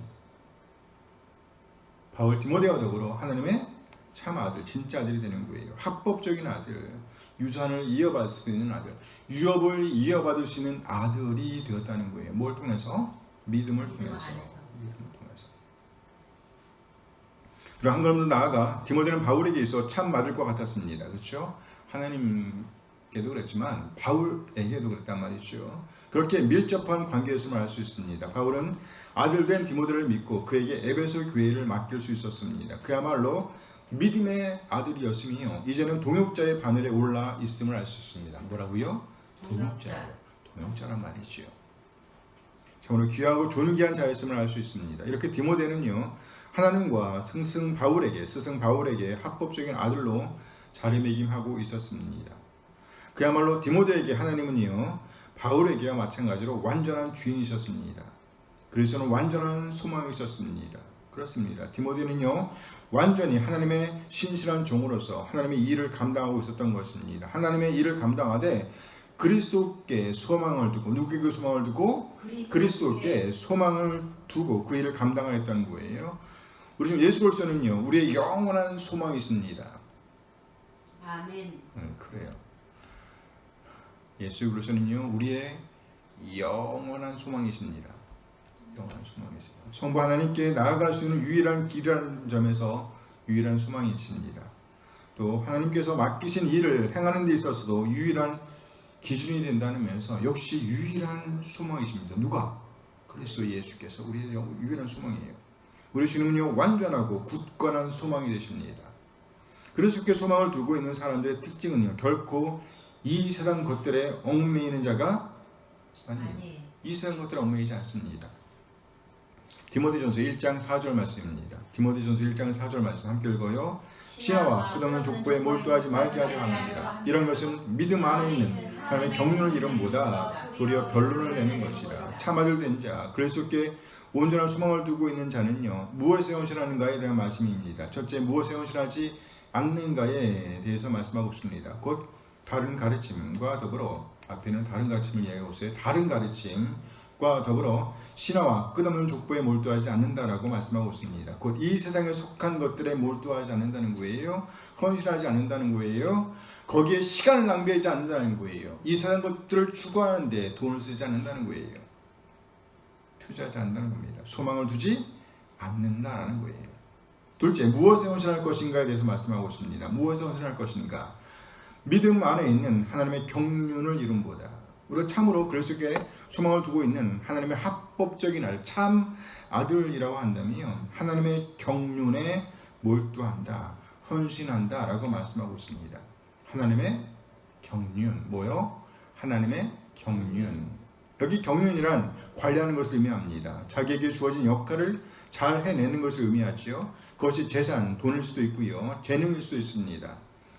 바울 디모데와 더불어 하나님의 참 아들, 진짜 아들이 되는 거예요. 합법적인 아들, 유산을 이어받을 수 있는 아들, 유업을 이어받을 수 있는 아들이 되었다는 거예요. 뭘 통해서? 믿음을 통해서. 그리고 한 걸음 더 나아가 디모데는 바울에게 있어 참 아들과 같았습니다. 그렇죠? 하나님께도 그랬지만 바울에게도 그랬단 말이죠. 그렇게 밀접한 관계였음을 알 수 있습니다. 바울은 아들된 디모데를 믿고 그에게 에베소 교회를 맡길 수 있었습니다. 그야말로 믿음의 아들이었으며 이제는 동역자의 바늘에 올라 있음을 알 수 있습니다. 뭐라고요? 동역자란 말이죠. 참으로 귀하고 존귀한 자였음을 알 수 있습니다. 이렇게 디모데는요, 하나님과 스승 바울에게 합법적인 아들로 자리매김하고 있었습니다. 그야말로 디모데에게 하나님은요, 바울에게와 마찬가지로 완전한 주인이셨습니다. 그리스도는 완전한 소망이셨습니다. 그렇습니다. 디모데는요, 완전히 하나님의 신실한 종으로서 하나님의 일을 감당하고 있었던 것입니다. 하나님의 일을 감당하되 그리스도께 소망을 두고 누구에게 소망을 두고 그리스도께 소망을 두고 그 일을 감당하겠다는 거예요. 우리 지금 예수로서는요 우리의 영원한 소망이 있습니다. 아멘. 그래요. 예수로서는요 우리의 영원한 소망이 있습니다. 영원한 소망이 있어요. 성부 하나님께 나아갈 수 있는 유일한 길이라는 점에서 유일한 소망이 있습니다. 또 하나님께서 맡기신 일을 행하는 데 있어서도 유일한 기준이 된다는 면에서 역시 유일한 소망이십니다. 누가? 그리스도 예수께서 우리의 유일한 소망이에요. 우리 주님은요 완전하고 굳건한 소망이 되십니다. 그리스도께 소망을 두고 있는 사람들의 특징은요 결코 이 세상 것들에 얽매이는 자가 아니에요. 이 세상 것들에 얽매이지 않습니다. 디모데전서 1장 4절 말씀입니다. 디모데전서 1장 4절 말씀 함께 읽어요. 신하와 끝없는 족보에 몰두하지 말게 하려 합니다. 이런 것은 믿음 안에 있는 하나님의 경륜을 이름보다 도리어 변론을 내는 것이라. 참아들 된 자 그리스도께 온전한 소망을 두고 있는 자는요 무엇에 헌신하는가에 대한 말씀입니다. 첫째 무엇에 헌신하지 않는가에 대해서 말씀하고 싶습니다. 곧 다른 가르침과 더불어 앞에는 다른 가르침을 이야기하고 있어요. 다른 가르침과 더불어 신화와 끝없는 족보에 몰두하지 않는다라고 말씀하고 있습니다. 곧 이 세상에 속한 것들에 몰두하지 않는다는 거예요. 헌신하지 않는다는 거예요. 거기에 시간을 낭비하지 않는다는 거예요. 이 세상 것들을 추구하는데 돈을 쓰지 않는다는 거예요. 투자하지 않는다는 겁니다. 소망을 두지 않는다라는 거예요. 둘째, 무엇에 헌신할 것인가에 대해서 말씀하고 있습니다. 무엇에 헌신할 것인가? 믿음 안에 있는 하나님의 경륜을 이름보다 우리가 참으로 그리스도께 소망을 두고 있는 하나님의 합법적인 아들, 참 아들이라고 한다면 하나님의 경륜에 몰두한다, 헌신한다 라고 말씀하고 있습니다. 하나님의 경륜, 뭐요? 하나님의 경륜. 여기 경륜이란 관리하는 것을 의미합니다. 자기에게 주어진 역할을 잘 해내는 것을 의미하지요. 그것이 재산, 돈일 수도 있고요. 재능일 수도 있습니다.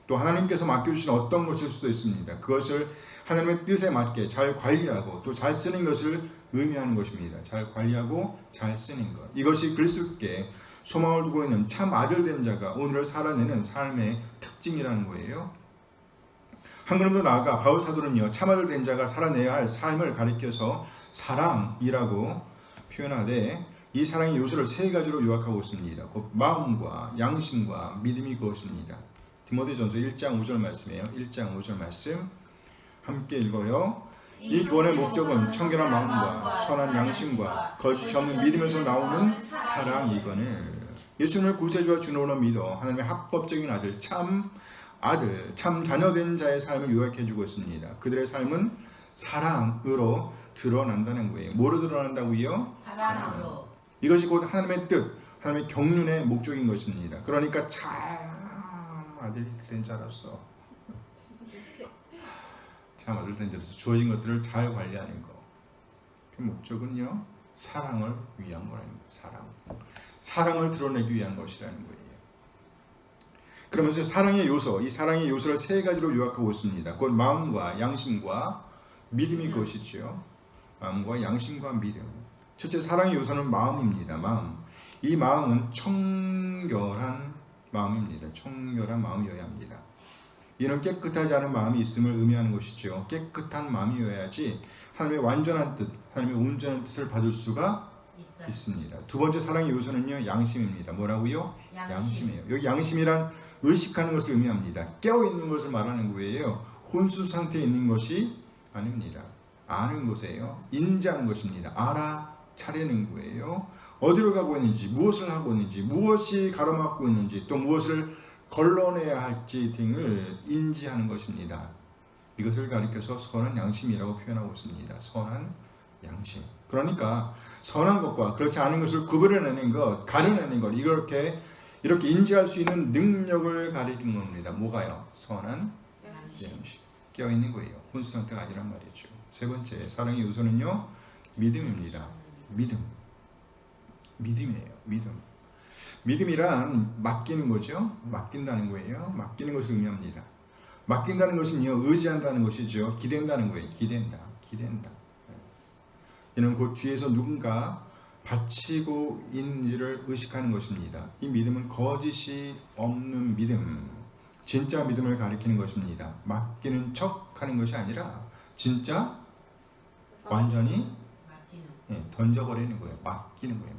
또 하나님께서 맡겨주신 어떤 것일 수도 있습니다. 그것을 하나님의 뜻에 맞게 잘 관리하고 또 잘 쓰는 것을 의미하는 것입니다. 잘 관리하고 잘 쓰는 것. 이것이 그리스도께 소망을 두고 있는 참 아들 된 자가 오늘을 살아내는 삶의 특징이라는 거예요. 한 걸음 더 나아가 바울 사도는요 참 아들 된 자가 살아내야 할 삶을 가리켜서 사랑이라고 표현하되 이 사랑의 요소를 세 가지로 요약하고 있습니다. 곧 마음과 양심과 믿음이 그것입니다. 디모데전서 1장 5절 말씀이에요. 1장 5절 말씀 함께 읽어요. 이 구원의 목적은 청결한 마음과 선한 양심과 거짓이 없는 믿음에서 나오는 사랑이거늘. 예수님을 구세주와 주님으로 믿어 하나님의 합법적인 아들, 참 자녀된 자의 삶을 요약해주고 있습니다. 그들의 삶은 사랑으로 드러난다는 거예요. 뭐로 드러난다고요? 사랑으로. 이것이 곧 하나님의 뜻, 하나님의 경륜의 목적인 것입니다. 그러니까 참 아들 된 자로서 참 아들 된 자로서 주어진 것들을 잘 관리하는 것. 그 목적은요 사랑을 위한 거라는 거예요. 사랑을 드러내기 위한 것이라는 거예요. 그러면서 사랑의 요소, 이 사랑의 요소를 세 가지로 요약하고 있습니다. 곧 마음과 양심과 믿음이 그것이지요. 마음과 양심과 믿음. 첫째 사랑의 요소는 마음입니다. 마음. 이 마음은 청결한 마음입니다. 청결한 마음이어야 합니다. 이는 깨끗하지 않은 마음이 있음을 의미하는 것이죠. 깨끗한 마음이어야지 하나님의 완전한 뜻, 하나님의 온전한 뜻을 받을 수가 있습니다. 두 번째 사랑의 요소는요 양심입니다. 뭐라고요? 양심이에요. 여기 양심이란 의식하는 것을 의미합니다. 깨어있는 것을 말하는 거예요. 혼수 상태에 있는 것이 아닙니다. 아는 것이에요. 인지하는 것입니다. 알아차리는 거예요. 어디로 가고 있는지, 무엇을 하고 있는지, 무엇이 가로막고 있는지, 또 무엇을 걸러내야 할지 등을 인지하는 것입니다. 이것을 가리켜서 선한 양심이라고 표현하고 있습니다. 선한 양심. 그러니까 선한 것과 그렇지 않은 것을 구별해내는 것, 가려내는 것, 이렇게 인지할 수 있는 능력을 가리키는 겁니다. 뭐가요? 선한 양심. 깨어있는 거예요. 혼수 상태가 아니란 말이죠. 세 번째 사랑의 요소는요 믿음입니다. 믿음이에요. 믿음이란 맡기는 거죠. 맡긴다는 거예요. 맡기는 것을 의미합니다. 맡긴다는 것은요 의지한다는 것이죠. 기댄다는 거예요. 기댄다. 이는 곧 뒤에서 누군가 바치고 있는지를 의식하는 것입니다. 이 믿음은 거짓이 없는 믿음, 진짜 믿음을 가리키는 것입니다. 맡기는 척 하는 것이 아니라 진짜 완전히 맡기는. 던져버리는 거예요. 맡기는 거예요.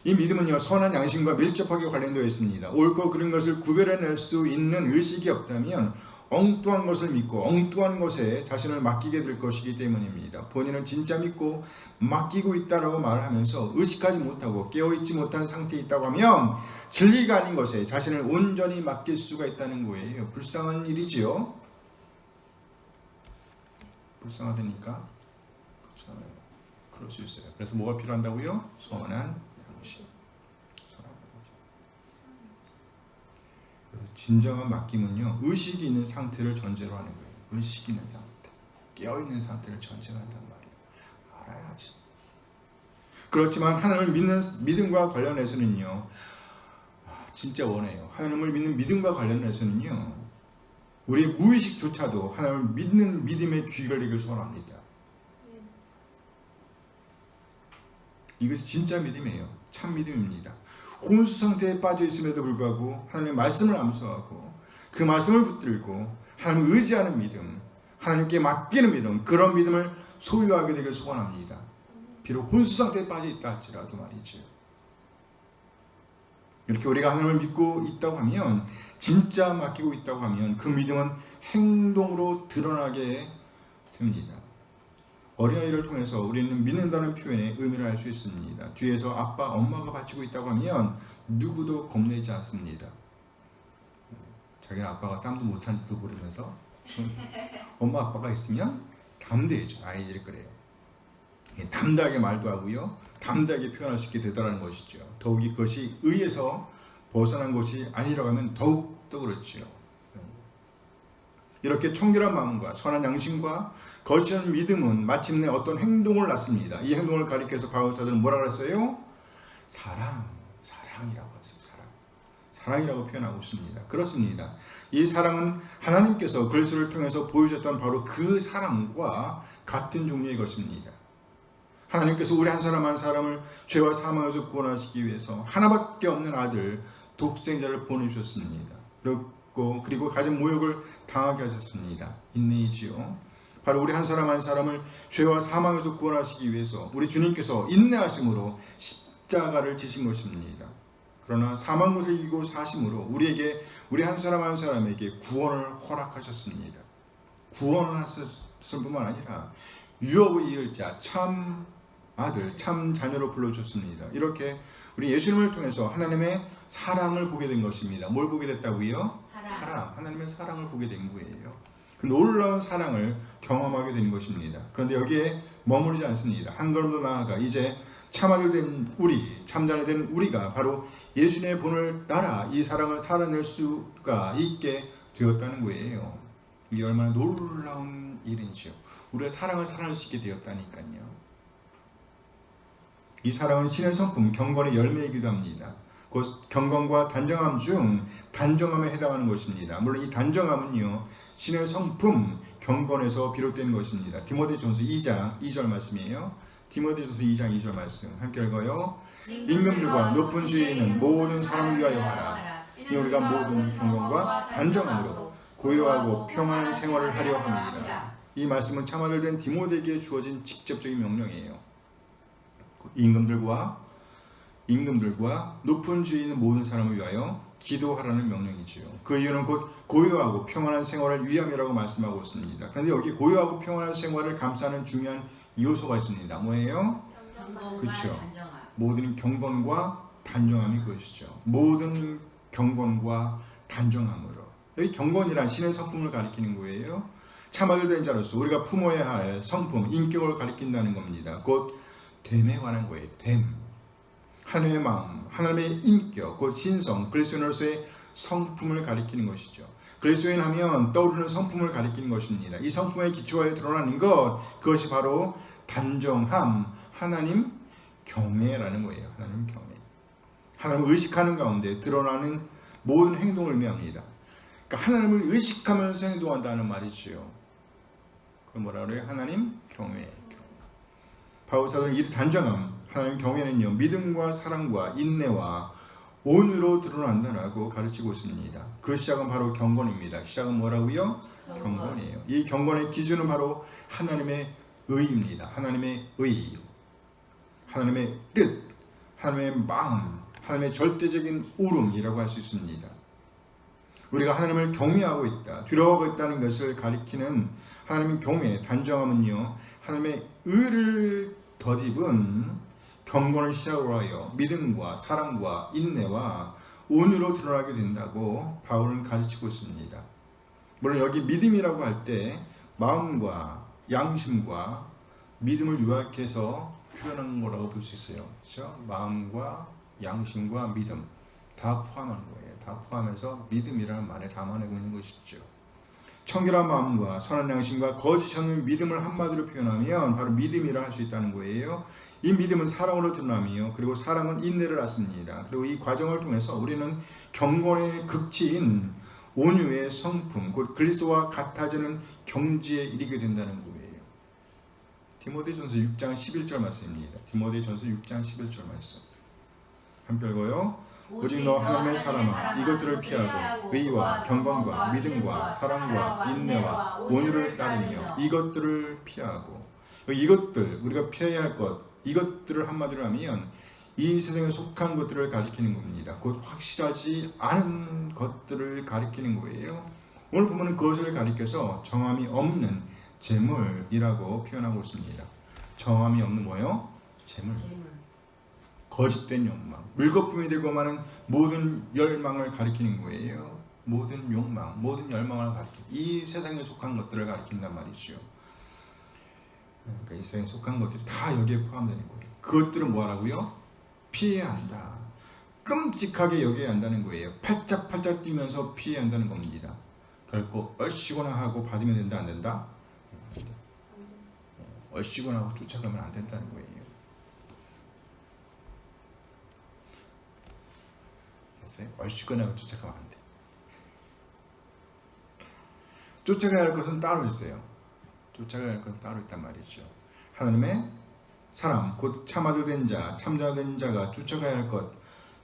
이 믿음은요, 선한 양심과 밀접하게 관련되어 있습니다. 옳고 그른 것을 구별해낼 수 있는 의식이 없다면 엉뚱한 것을 믿고 엉뚱한 것에 자신을 맡기게 될 것이기 때문입니다. 본인은 진짜 믿고 맡기고 있다라고 말을 하면서 의식하지 못하고 깨어있지 못한 상태에 있다고 하면 진리가 아닌 것에 자신을 온전히 맡길 수가 있다는 거예요. 불쌍한 일이지요. 불쌍하다니까. 그렇잖아요. 그럴 수 있어요. 그래서 뭐가 필요한다고요? 선한 양심. 진정한 맡김은요, 의식이 있는 상태를 전제로 하는 거예요. 의식이 있는 상태, 깨어있는 상태를 전제로 한단 말이에요. 알아야지. 그렇지만 하나님을 믿는 믿음과 관련해서는요, 진짜 원해요. 하나님을 믿는 믿음과 관련해서는요, 우리의 무의식조차도 하나님을 믿는 믿음의 귀를 내길 소원합니다. 이것이 진짜 믿음이에요. 참 믿음입니다. 혼수 상태에 빠져 있음에도 불구하고 하나님의 말씀을 암송하고 그 말씀을 붙들고 하나님을 의지하는 믿음, 하나님께 맡기는 믿음, 그런 믿음을 소유하게 되길 소원합니다. 비록 혼수 상태에 빠져 있다 할지라도 말이죠. 이렇게 우리가 하나님을 믿고 있다고 하면, 진짜 맡기고 있다고 하면 그 믿음은 행동으로 드러나게 됩니다. 어린아이를 통해서 우리는 믿는다는 표현의 의미를 알 수 있습니다. 뒤에서 아빠, 엄마가 바치고 있다고 하면 누구도 겁내지 않습니다. 자기는 아빠가 쌈도 못하는지도 모르면서 엄마, 아빠가 있으면 담대해져. 아이들이 그래요. 담대하게 말도 하고요, 담대하게 표현할 수 있게 되더라는 것이죠. 더욱이 그것이 의에서 벗어난 것이 아니라고 하면 더욱더 그렇지요. 이렇게 청결한 마음과 선한 양심과 거룩한 믿음은 마침내 어떤 행동을 낳습니다. 이 행동을 가리켜서 바울사도는 뭐라 그랬어요? 사랑이라고 했어요. 사랑이라고 표현하고 있습니다. 그렇습니다. 이 사랑은 하나님께서 그리스도를 통해서 보여주셨던 바로 그 사랑과 같은 종류의 것입니다. 하나님께서 우리 한 사람 한 사람을 죄와 사망에서 구원하시기 위해서 하나밖에 없는 아들, 독생자를 보내주셨습니다. 그리고 가진 모욕을 당하게 하셨습니다. 인내이지요. 바로 우리 한 사람 한 사람을 죄와 사망에서 구원하시기 위해서 우리 주님께서 인내하심으로 십자가를 지신 것입니다. 그러나 사망 것을 이기고 사심으로 우리 한 사람 한 사람에게 구원을 허락하셨습니다. 구원을 하셨을 뿐만 아니라 유업의 이을 자, 참 아들, 참 자녀로 불러주셨습니다. 이렇게 우리 예수님을 통해서 하나님의 사랑을 보게 된 것입니다. 뭘 보게 됐다고요? 사랑. 하나님의 사랑을 보게 된 거예요. 그 놀라운 사랑을 경험하게 된 것입니다. 그런데 여기에 머무르지 않습니다. 한 걸음 더 나아가 이제 참아들 된 우리, 참자녀 된 우리가 바로 예수님의 본을 따라 이 사랑을 살아낼 수가 있게 되었다는 거예요. 이게 얼마나 놀라운 일인지요. 우리가 사랑을 살아낼 수 있게 되었다니까요. 이 사랑은 신의 성품, 경건의 열매이기도 합니다. 곧 경건과 단정함 중 단정함에 해당하는 것입니다. 물론 이 단정함은요, 신의 성품, 경건에서 비롯된 것입니다. 디모데전서 2장 2절 말씀이에요. 디모데전서 2장 2절 말씀 함께 읽어요. 임금들과 높은 주의는 모든 사람을 위하여 하라. 이 우리가 모든 경건과 단정함으로 고요하고 평안한 생활을 하려 합니다. 이 말씀은 참아들 된 디모데에게 주어진 직접적인 명령이에요. 임금들과 높은 주의 있는 모든 사람을 위하여 기도하라는 명령이지요. 그 이유는 곧 고요하고 평안한 생활을 위함이라고 말씀하고 있습니다. 그런데 여기 고요하고 평안한 생활을 감싸는 중요한 요소가 있습니다. 뭐예요? 그렇죠. 모든 경건과 단정함이 그것이죠. 모든 경건과 단정함으로. 여기 경건이란 신의 성품을 가리키는 거예요. 참아들 된 자로서 우리가 품어야 할 성품, 인격을 가리킨다는 겁니다. 곧 됨에 관한 거예요. 됨. 하나님의 마음, 하나님의 인격, 곧 신성, 그리스도인으로서의 성품을 가리키는 것이죠. 그리스도인 하면 떠오르는 성품을 가리키는 것입니다. 이 성품의 기초에 드러나는 그것이 바로 단정함, 하나님 경외라는 거예요. 하나님 경외. 하나님을 의식하는 가운데 드러나는 모든 행동을 의미합니다. 그러니까 하나님을 의식하면서 행동한다는 말이지요. 그럼 뭐라 그래요? 하나님 경외. 바울사도는 이 단정함, 하나님 경외는요, 믿음과 사랑과 인내와 온유로 드러난다라고 가르치고 있습니다. 그 시작은 바로 경건입니다. 시작은 뭐라고요? 경건이에요. 이 경건의 기준은 바로 하나님의 의입니다. 하나님의 의, 하나님의 뜻, 하나님의 마음, 하나님의 절대적인 울음이라고 할 수 있습니다. 우리가 하나님을 경외하고 있다, 두려워하고 있다는 것을 가리키는 하나님의 경외, 단정함은요, 하나님의 의를 덧입은 경건을 시작으로 하여 믿음과 사랑과 인내와 온유로 드러나게 된다고 바울은 가르치고 있습니다. 물론 여기 믿음이라고 할 때 마음과 양심과 믿음을 요약해서 표현한 거라고 볼 수 있어요. 그렇죠? 마음과 양심과 믿음 다 포함하는 거예요. 다 포함해서 믿음이라는 말에 담아내고 있는 것이죠. 청결한 마음과 선한 양심과 거짓 없는 믿음을 한마디로 표현하면 바로 믿음이라 할 수 있다는 거예요. 이 믿음은 사랑으로 드러나며 그리고 사랑은 인내를 낳습니다. 그리고 이 과정을 통해서 우리는 경건의 극치인 온유의 성품, 곧 그리스도와 같아지는 경지에 이르게 된다는 거예요. 디모데전서 6장 11절 말씀입니다. 디모데전서 6장 11절 말씀. 함께 읽어요. 오직 너 하나님의 사람아 이것들을 피하고 의와 경건과 믿음과 사랑과 인내와 온유를 따르며 이것들을 피하고, 이것들 우리가 피해야 할 것, 이것들을 한마디로 하면 이 세상에 속한 것들을 가리키는 겁니다. 곧 확실하지 않은 것들을 가리키는 거예요. 오늘 보면 그것을 가리켜서 정함이 없는 재물이라고 표현하고 있습니다. 정함이 없는 뭐요? 재물. 거짓된 욕망, 물거품이 되고 많은 모든 열망을 가리키는 거예요. 모든 욕망, 모든 열망을 가리키는, 이 세상에 속한 것들을 가리킨단 말이죠. 그러니까 이 세상에 속한 것들이 다 여기에 포함되는 거예요. 그것들은 뭐라고요? 피해야 한다. 끔찍하게 여겨야 한다는 거예요. 팔짝팔짝 뛰면서 피해야 한다는 겁니다. 결코 얼씨구나 하고 받으면 된다, 안 된다? 얼씨구나 하고 쫓아가면 안 된다는 거예요. 얼씨구나 하고 쫓아가면 안 돼. 쫓아가야 할 것은 따로 있어요. 쫓아가야 할 것은 따로 있단 말이죠. 하나님의 사람, 곧 참아도된 자, 참자된 자가 쫓아가야 할 것,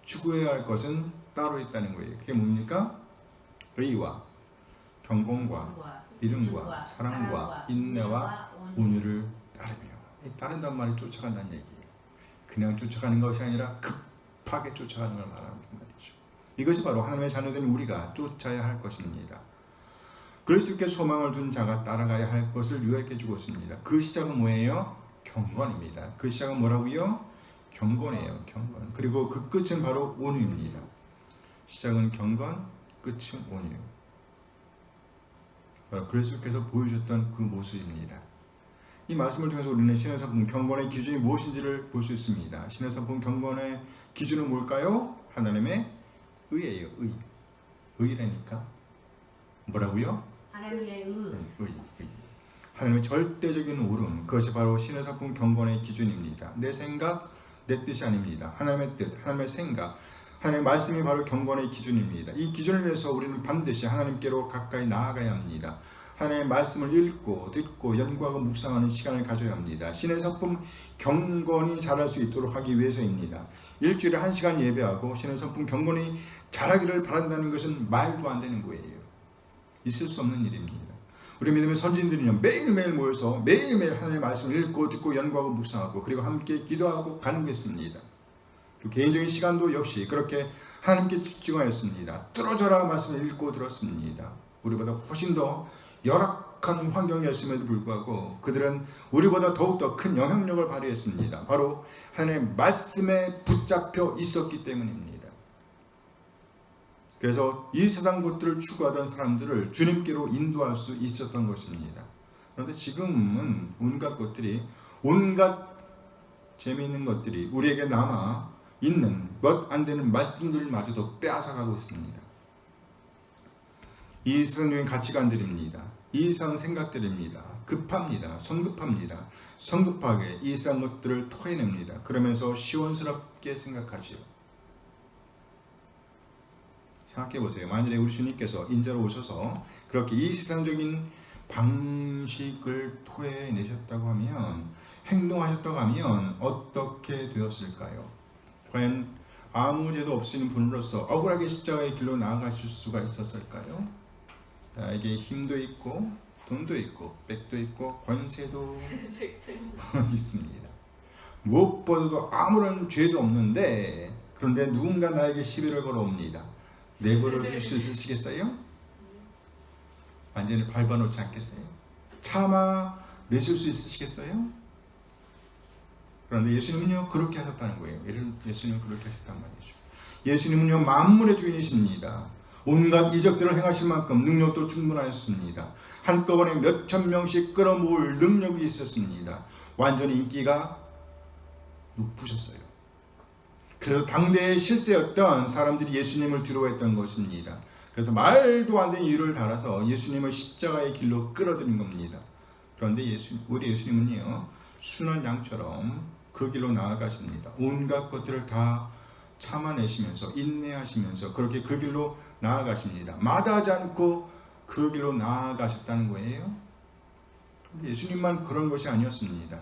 추구해야 할 것은 따로 있다는 거예요. 그게 뭡니까? 의와 경건과 믿음과 사랑과 인내와 온유를 따르며. 따른단 말이 쫓아간다는 얘기예요. 그냥 쫓아가는 것이 아니라 급하게 쫓아가는 걸 말하는 말이죠. 이것이 바로 하나님의 자녀된 우리가 쫓아야 할 것입니다. 그리스도께 소망을 둔 자가 따라가야 할 것을 요약해 주고 있습니다. 그 시작은 뭐예요? 경건입니다. 그 시작은 뭐라고요? 경건이에요. 경건. 그리고 그 끝은 바로 온유입니다. 시작은 경건, 끝은 온유. 그리스도께서 보여주셨던 그 모습입니다. 이 말씀을 통해서 우리는 신의 성품 경건의 기준이 무엇인지를 볼 수 있습니다. 신의 성품 경건의 기준은 뭘까요? 하나님의 의예요. 의. 의라니까. 뭐라고요? 하나님의 의. 하나님의 절대적인 울음, 그것이 바로 신의 성품 경건의 기준입니다. 내 생각, 내 뜻이 아닙니다. 하나님의 뜻, 하나님의 생각, 하나님의 말씀이 바로 경건의 기준입니다. 이 기준을 위해서 우리는 반드시 하나님께로 가까이 나아가야 합니다. 하나님의 말씀을 읽고 듣고 연구하고 묵상하는 시간을 가져야 합니다. 신의 성품 경건이 자랄 수 있도록 하기 위해서입니다. 일주일에 1시간 예배하고 신의 성품 경건이 자라기를 바란다는 것은 말도 안 되는 거예요. 있을 수 없는 일입니다. 우리 믿음의 선진들은요, 매일매일 모여서 매일매일 하나님의 말씀을 읽고 듣고 연구하고 묵상하고 그리고 함께 기도하고 간구했습니다. 또 개인적인 시간도 역시 그렇게 하나님께 집중하였습니다. 뚫어져라 말씀을 읽고 들었습니다. 우리보다 훨씬 더 열악한 환경이었음에도 불구하고 그들은 우리보다 더욱더 큰 영향력을 발휘했습니다. 바로 하나님의 말씀에 붙잡혀 있었기 때문입니다. 그래서 이 세상 것들을 추구하던 사람들을 주님께로 인도할 수 있었던 것입니다. 그런데 지금은 온갖 것들이, 온갖 재미있는 것들이 우리에게 남아 있는 몇 안 되는 말씀들마저도 빼앗아가고 있습니다. 이 세상적인 가치관들입니다. 이 세상 생각들입니다. 급합니다. 성급합니다. 성급하게 이 세상 것들을 토해냅니다. 그러면서 시원스럽게 생각하지요. 생각해보세요. 만일에 우리 주님께서 인자로 오셔서 그렇게 이 세상적인 방식을 토해내셨다고 하면, 행동하셨다고 하면 어떻게 되었을까요? 과연 아무 죄도 없으신 분으로서 억울하게 십자가의 길로 나아가실 수가 있었을까요? 나에게 힘도 있고 돈도 있고 백도 있고 권세도 있습니다. 무엇보다도 아무런 죄도 없는데 그런데 누군가 나에게 시비를 걸어옵니다. 내버려 둘 수 있으시겠어요? 완전히 밟아놓지 않겠어요? 참아 내실 수 있으시겠어요? 그런데 예수님은요 그렇게 하셨다는 거예요. 예수님은 그렇게 하셨단 말이죠. 예수님은요 만물의 주인이십니다. 온갖 이적들을 행하실 만큼 능력도 충분하였습니다. 한꺼번에 몇천 명씩 끌어모을 능력이 있었습니다. 완전히 인기가 높으셨어요. 그래서 당대의 실세였던 사람들이 예수님을 두려워했던 것입니다. 그래서 말도 안 되는 이유를 달아서 예수님을 십자가의 길로 끌어들인 겁니다. 그런데 우리 예수님은요 순한 양처럼 그 길로 나아가십니다. 온갖 것들을 다 참아내시면서 인내하시면서 그렇게 그 길로 나아가십니다. 마다하지 않고 그 길로 나아가셨다는 거예요. 예수님만 그런 것이 아니었습니다.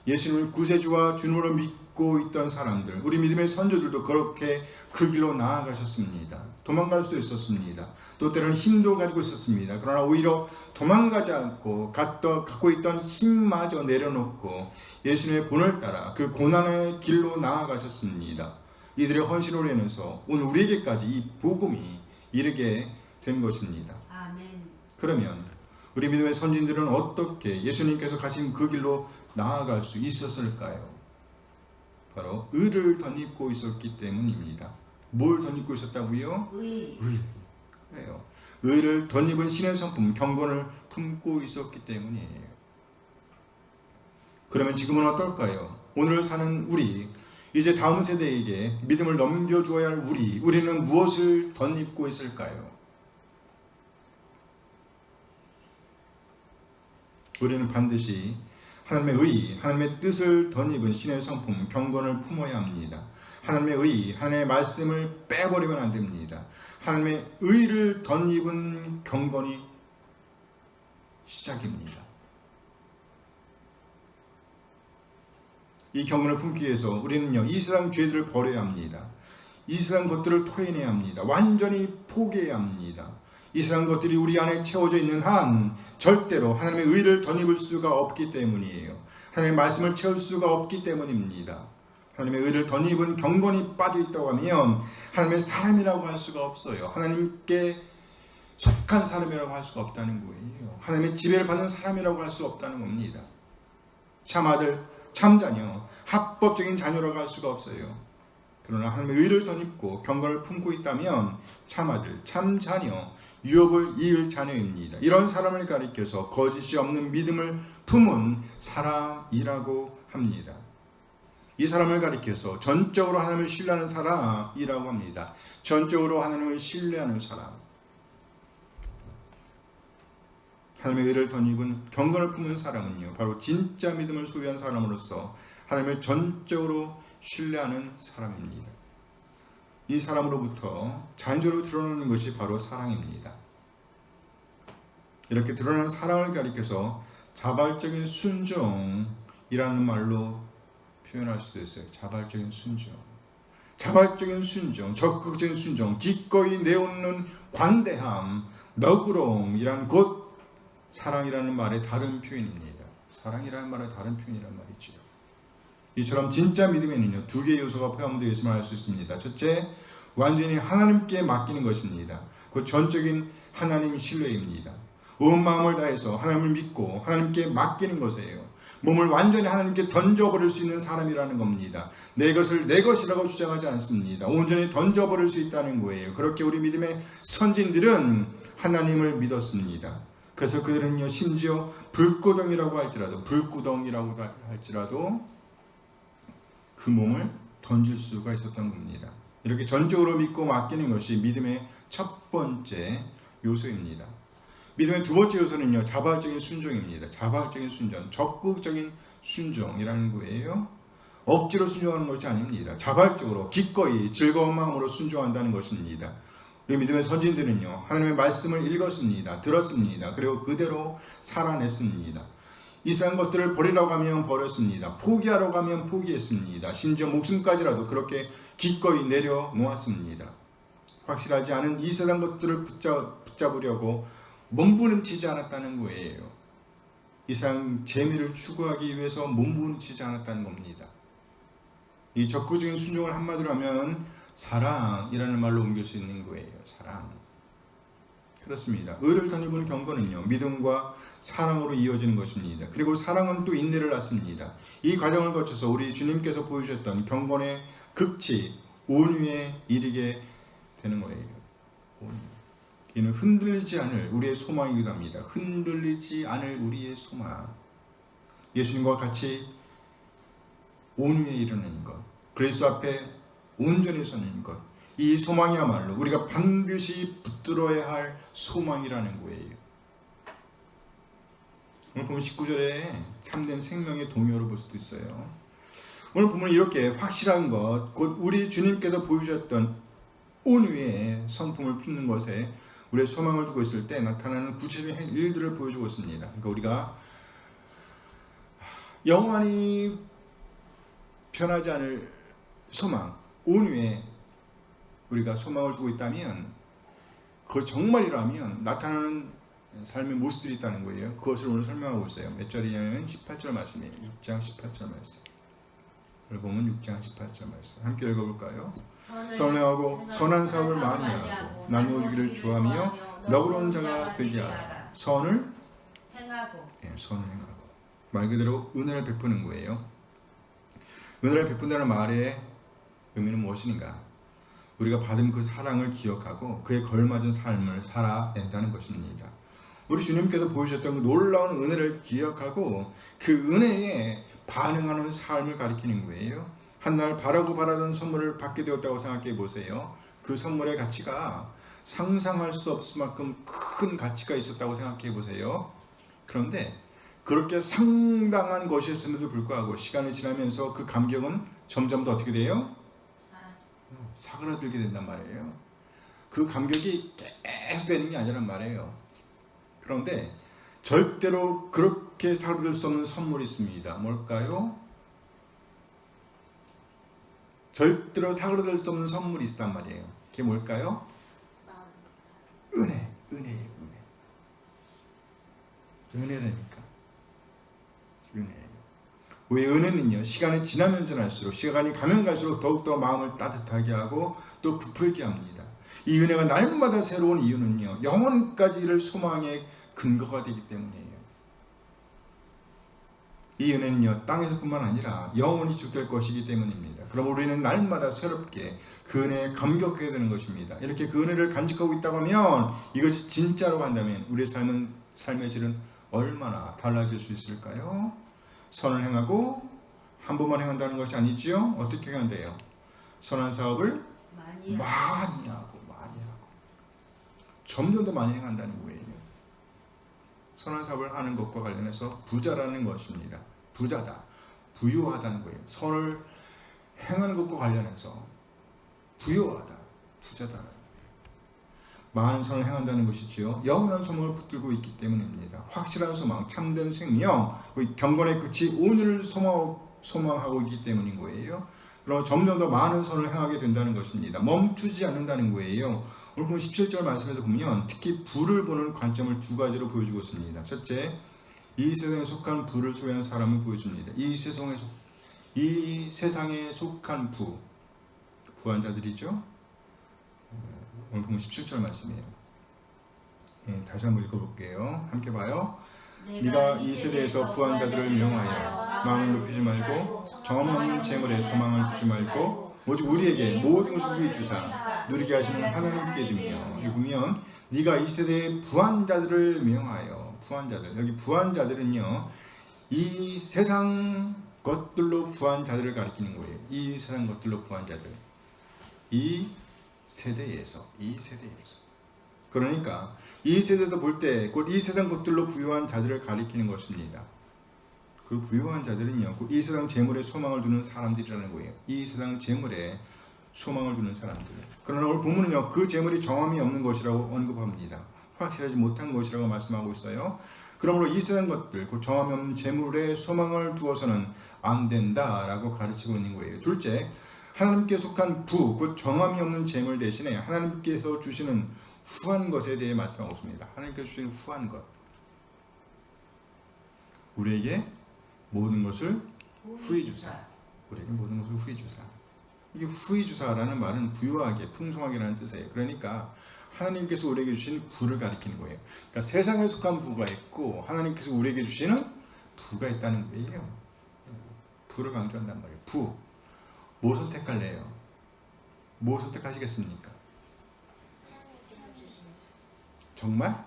예수님을 구세주와 주님으로 믿고 있던 사람들, 우리 믿음의 선조들도 그렇게 그 길로 나아가셨습니다. 도망갈 수 있었습니다. 또 때로는 힘도 가지고 있었습니다. 그러나 오히려 도망가지 않고 갖고 있던 힘마저 내려놓고 예수님의 본을 따라 그 고난의 길로 나아가셨습니다. 이들의 헌신으로 인해서 오늘 우리에게까지 이 복음이 이르게 된 것입니다. 아멘. 그러면 우리 믿음의 선진들은 어떻게 예수님께서 가신 그 길로 나아갈 수 있었을까요? 바로 의를 덧입고 있었기 때문입니다. 뭘 덧입고 있었다고요? 의. 그래요. 의를 덧입은 신의 성품 경건을 품고 있었기 때문이에요. 그러면 지금은 어떨까요? 오늘 사는 우리, 이제 다음 세대에게 믿음을 넘겨주어야 할 우리는 무엇을 덧입고 있을까요? 우리는 반드시 하나님의 의, 하나님의 뜻을 덧입은 신의 성품, 경건을 품어야 합니다. 하나님의 의, 하나님의 말씀을 빼버리면 안 됩니다. 하나님의 의를 덧입은 경건이 시작입니다. 이 경건을 품기 위해서 우리는요, 이 세상 죄들을 버려야 합니다. 이 세상 것들을 토해내야 합니다. 완전히 포기해야 합니다. 이 세상 것들이 우리 안에 채워져 있는 한 절대로 하나님의 의를 덧입을 수가 없기 때문이에요. 하나님의 말씀을 채울 수가 없기 때문입니다. 하나님의 의를 덧입은 경건이 빠져 있다고 하면 하나님의 사람이라고 할 수가 없어요. 하나님께 속한 사람이라고 할 수가 없다는 거예요. 하나님의 지배를 받는 사람이라고 할 수 없다는 겁니다. 참아들, 참자녀, 합법적인 자녀라고 할 수가 없어요. 그러나 하나님의 의를 덧입고 경건을 품고 있다면 참아들, 참자녀, 유업을 이을 자녀입니다. 이런 사람을 가리켜서 거짓이 없는 믿음을 품은 사람이라고 합니다. 이 사람을 가리켜서 전적으로 하나님을 신뢰하는 사람이라고 합니다. 전적으로 하나님을 신뢰하는 사람. 하나님의 의를 덧입은 경건을 품은 사람은요, 바로 진짜 믿음을 소유한 사람으로서 하나님을 전적으로 신뢰하는 사람입니다. 이 사람으로부터 자연적으로 드러나는 것이 바로 사랑입니다. 이렇게 드러나는 사랑을 가리켜서 자발적인 순종이라는 말로 표현할 수 있어요. 자발적인 순종. 자발적인 순종, 적극적인 순종, 기꺼이 내놓는 관대함, 너그러움이란 곧 사랑이라는 말의 다른 표현입니다. 사랑이라는 말의 다른 표현이란 말이죠. 이처럼 진짜 믿음에는요, 두 개의 요소가 포함되어 있음을 알 수 있습니다. 첫째, 완전히 하나님께 맡기는 것입니다. 그 전적인 하나님 신뢰입니다. 온 마음을 다해서 하나님을 믿고 하나님께 맡기는 것이에요. 몸을 완전히 하나님께 던져버릴 수 있는 사람이라는 겁니다. 내 것을 내 것이라고 주장하지 않습니다. 온전히 던져버릴 수 있다는 거예요. 그렇게 우리 믿음의 선진들은 하나님을 믿었습니다. 그래서 그들은요, 심지어 불구덩이라고 할지라도 그 몸을 던질 수가 있었던 겁니다. 이렇게 전적으로 믿고 맡기는 것이 믿음의 첫 번째 요소입니다. 믿음의 두 번째 요소는요, 자발적인 순종입니다. 자발적인 순종, 적극적인 순종이라는 거예요. 억지로 순종하는 것이 아닙니다. 자발적으로 기꺼이 즐거운 마음으로 순종한다는 것입니다. 우리 믿음의 선진들은요, 하나님의 말씀을 읽었습니다. 들었습니다. 그리고 그대로 살아냈습니다. 이상한 것들을 버리라고 하면 버렸습니다. 포기하라고 하면 포기했습니다. 심지어 목숨까지라도 그렇게 기꺼이 내려놓았습니다. 확실하지 않은 이 세상 것들을 붙잡으려고 몸부림치지 않았다는 거예요. 이상 재미를 추구하기 위해서 몸부림치지 않았다는 겁니다. 이 적극적인 순종을 한마디로 하면 사랑이라는 말로 옮길 수 있는 거예요. 사랑. 그렇습니다. 의를 덧입은 경건은요, 믿음과 사랑으로 이어지는 것입니다. 그리고 사랑은 또 인내를 낳습니다. 이 과정을 거쳐서 우리 주님께서 보여주셨던 경건의 극치, 온유에 이르게 되는 거예요. 이는 흔들리지 않을 우리의 소망이기도 합니다. 흔들리지 않을 우리의 소망. 예수님과 같이 온유에 이르는 것, 그리스도 앞에 온전히 서는 것, 이 소망이야말로 우리가 반드시 붙들어야 할 소망이라는 거예요. 오늘 보면 19절에 참된 생명의 동요를 볼 수도 있어요. 오늘 보면 이렇게 확실한 것, 곧 우리 주님께서 보여주셨던 온유의 성품을 품는 것에 우리의 소망을 주고 있을 때 나타나는 구체적인 일들을 보여주고 있습니다. 그러니까 우리가 영원히 변하지 않을 소망, 온유에 우리가 소망을 주고 있다면, 그거 정말이라면 나타나는 삶의 모습들이 있다는 거예요. 그것을 오늘 설명하고 있어요. 몇 절이냐면 18절 말씀이에요. 6장 18절 말씀. 여기 보면 6장 18절 말씀. 함께 읽어볼까요? 선을 행하고 선한 사업을 많이 하고 나누어주기를 좋아하며 너그러운 자가 되게 하라. 선을 행하고. 선을 행하고. 말 그대로 은혜를 베푸는 거예요. 은혜를 베푼다는 말의 의미는 무엇인가? 우리가 받은 그 사랑을 기억하고 그에 걸맞은 삶을 살아낸다는 것입니다. 우리 주님께서 보여주셨던 그 놀라운 은혜를 기억하고 그 은혜에 반응하는 삶을 가리키는 거예요. 한날 바라고 바라던 선물을 받게 되었다고 생각해 보세요. 그 선물의 가치가 상상할 수 없을 만큼 큰 가치가 있었다고 생각해 보세요. 그런데 그렇게 상당한 것이었음에도 불구하고 시간이 지나면서 그 감격은 점점 더 어떻게 돼요? 사그라들게 된단 말이에요. 그 감격이 계속 되는 게 아니란 말이에요. 그런데 절대로 그렇게 사그라들 수 없는 선물이 있습니다. 뭘까요? 절대로 사그라들 수 없는 선물이 있단 말이에요. 그게 뭘까요? 은혜예요. 은혜라니까. 은혜예요. 왜 은혜는요, 시간이 지나면 지날수록, 시간이 가면 갈수록 더욱더 마음을 따뜻하게 하고 또 부풀게 합니다. 이 은혜가 날마다 새로운 이유는요, 영원까지 이를 소망의 근거가 되기 때문이에요. 이 은혜는요, 땅에서뿐만 아니라 영원히 지속될 것이기 때문입니다. 그럼 우리는 날마다 새롭게 그 은혜에 감격하게 되는 것입니다. 이렇게 그 은혜를 간직하고 있다고 하면, 이것이 진짜로 한다면 우리의 삶의 질은 얼마나 달라질 수 있을까요? 선을 행하고 한 번만 행한다는 것이 아니지요. 어떻게 행한대요? 선한 사업을 많이 하고 점점 더 많이 행한다는 거예요. 선한 사업을 하는 것과 관련해서 부자라는 것입니다. 부자다, 부유하다는 거예요. 선을 행하는 것과 관련해서 부유하다, 부자다. 많은 선을 행한다는 것이지요. 영원한 소망을 붙들고 있기 때문입니다. 확실한 소망, 참된 생명, 경건의 끝이 온유를 소망하고 있기 때문인 거예요. 그럼 점점 더 많은 선을 행하게 된다는 것입니다. 멈추지 않는다는 거예요. 오늘 보면 17절 말씀에서 보면 특히 부를 보는 관점을 두 가지로 보여주고 있습니다. 첫째, 이 세상에 속한 부를 소유한 사람을 보여줍니다. 이 세상에 속한 부한 자들이죠. 오늘 보면 17절 말씀이에요. 다시 한번 읽어볼게요. 함께 봐요. 네가 이 세대에서 부한 자들을 명하여 마음을 높이지 말고 정없는 재물에 소망을 두지 말고 오직 우리에게 모든 것을 후히 주사 누리게 하시는 하나님께 드리며. 여기 보면 네가 이 세대의 부한 자들을 명하여, 부한 자들, 여기 부한 자들은요, 이 세상 것들로 부한 자들을 가리키는 거예요. 이 세상 것들로 부한 자들, 이 세대에서. 그러니까 이 세대도 볼 때 곧 이 세상 것들로 부유한 자들을 가리키는 것입니다. 그 부유한 자들은요, 곧 이 세상 재물에 소망을 두는 사람들이라는 거예요. 이 세상 재물에 소망을 두는 사람들. 그러나 오늘 본문은요, 그 재물이 정함이 없는 것이라고 언급합니다. 확실하지 못한 것이라고 말씀하고 있어요. 그러므로 이 세상 것들, 그 정함이 없는 재물에 소망을 두어서는 안 된다라고 가르치고 있는 거예요. 둘째, 하나님께 속한 부, 그 정함이 없는 재물 대신에 하나님께서 주시는 후한 것에 대해 말씀하고 있습니다. 하나님께서 주시는 후한 것. 우리에게 모든 것을 후히 주사. 우리에게 모든 것을 후히 주사. 이게 후히 주사라는 말은 부유하게, 풍성하게라는 뜻이에요. 그러니까 하나님께서 우리에게 주신 부를 가리키는 거예요. 그러니까 세상에 속한 부가 있고 하나님께서 우리에게 주시는 부가 있다는 거예요. 부를 강조한단 말이에요. 부. 뭐 선택할래요? 뭐 선택하시겠습니까? 정말?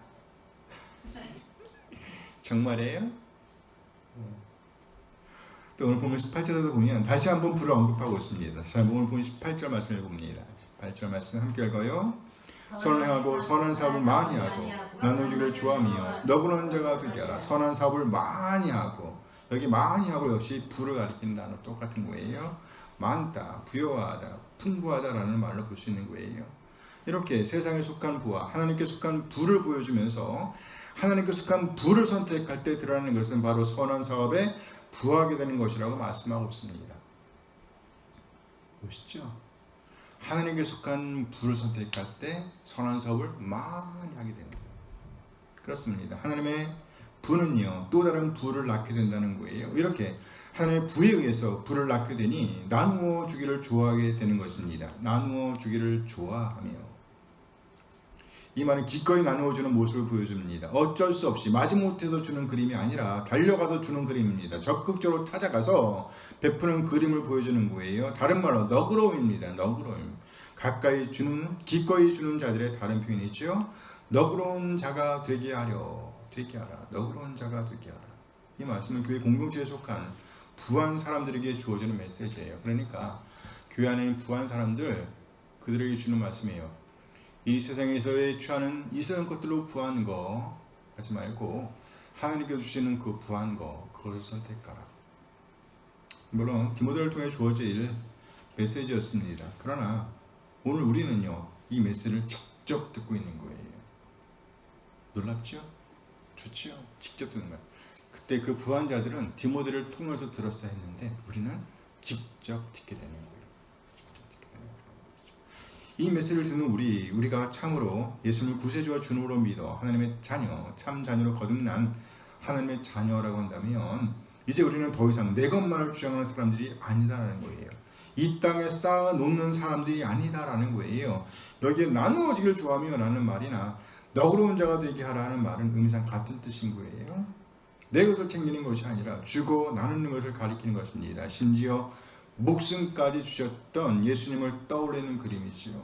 정말이에요? 또 오늘 보면 18절에도 보면 다시 한번 부를 언급하고 있습니다. 자, 오늘 보면 18절 말씀을 봅니다. 18절 말씀 함께 읽어요. 선을 행하고 선한 사업을 많이 하고 나누기를 좋아하며 너그러운 자가 되게 하라. 선한 사업을 많이 하고, 여기 많이 하고 역시 부를 가리키는 단어 똑같은 거예요. 많다, 부여하다, 풍부하다라는 말로 볼 수 있는 거예요. 이렇게 세상에 속한 부와 하나님께 속한 부를 보여주면서 하나님께 속한 부를 선택할 때 드러나는 것은 바로 선한 사업에 부하게 되는 것이라고 말씀하고 있습니다. 보시죠? 하나님께 속한 부를 선택할 때 선한 사업을 많이 하게 됩니다. 그렇습니다. 하나님의 부는요, 또 다른 부를 낳게 된다는 거예요. 이렇게 하나님의 부에 의해서 부를 낳게 되니 나누어 주기를 좋아하게 되는 것입니다. 나누어 주기를 좋아하며. 이 말은 기꺼이 나누어주는 모습을 보여줍니다. 어쩔 수 없이 마지못해서 주는 그림이 아니라 달려가서 주는 그림입니다. 적극적으로 찾아가서 베푸는 그림을 보여주는 거예요. 다른 말로 너그러움입니다. 너그러움. 가까이 주는, 기꺼이 주는 자들의 다른 표현이죠. 너그러운 자가 되게 하라. 너그러운 자가 되게 하라. 이 말씀은 교회 공동체에 속한 부한 사람들에게 주어지는 메시지예요. 그러니까 교회 안에 부한 사람들, 그들에게 주는 말씀이에요. 이 세상에서의 취하는 이 세상 것들로 부한 거 하지 말고 하나님께 주시는 그 부한 거, 그것을 선택하라. 물론 디모데를 통해 주어질 메시지였습니다. 그러나 오늘 우리는요, 이 메시지를 직접 듣고 있는 거예요. 놀랍죠? 좋죠? 직접 듣는 거예요. 그때 그 부한 자들은 디모데를 통해서 들었어야 했는데 우리는 직접 듣게 되는 거예요. 이 메시지를 듣는 우리가 참으로 예수님을 구세주와 주님으로 믿어 하나님의 자녀, 참 자녀로 거듭난 하나님의 자녀라고 한다면 이제 우리는 더 이상 내 것만을 주장하는 사람들이 아니다라는 거예요. 이 땅에 쌓아놓는 사람들이 아니다라는 거예요. 여기에 나누어지길 좋아하며 라는 말이나 너그러운 자가 되게 하라는 말은 의미상 같은 뜻인 거예요. 내 것을 챙기는 것이 아니라 주고 나누는 것을 가리키는 것입니다. 심지어 목숨까지 주셨던 예수님을 떠올리는 그림이지요.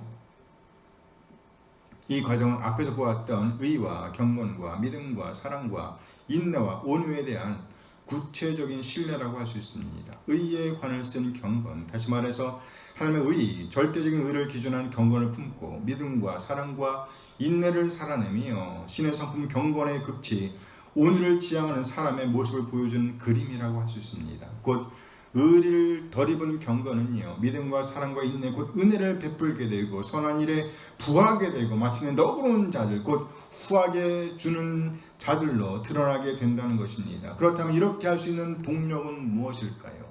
이 과정은 앞에서 보았던 의와 경건과 믿음과 사랑과 인내와 온유에 대한 구체적인 신뢰라고 할 수 있습니다. 의에 관을 쓴 경건, 다시 말해서 하나님의 의, 절대적인 의를 기준한 경건을 품고 믿음과 사랑과 인내를 살아내며 신의 성품 경건의 극치, 온유를 지향하는 사람의 모습을 보여주는 그림이라고 할 수 있습니다. 곧 의를 덧입은 경건은요, 믿음과 사랑과 인내, 곧 은혜를 베풀게 되고 선한 일에 부하게 되고 마침내 너그러운 자들, 곧 후하게 주는 자들로 드러나게 된다는 것입니다. 그렇다면 이렇게 할 수 있는 동력은 무엇일까요?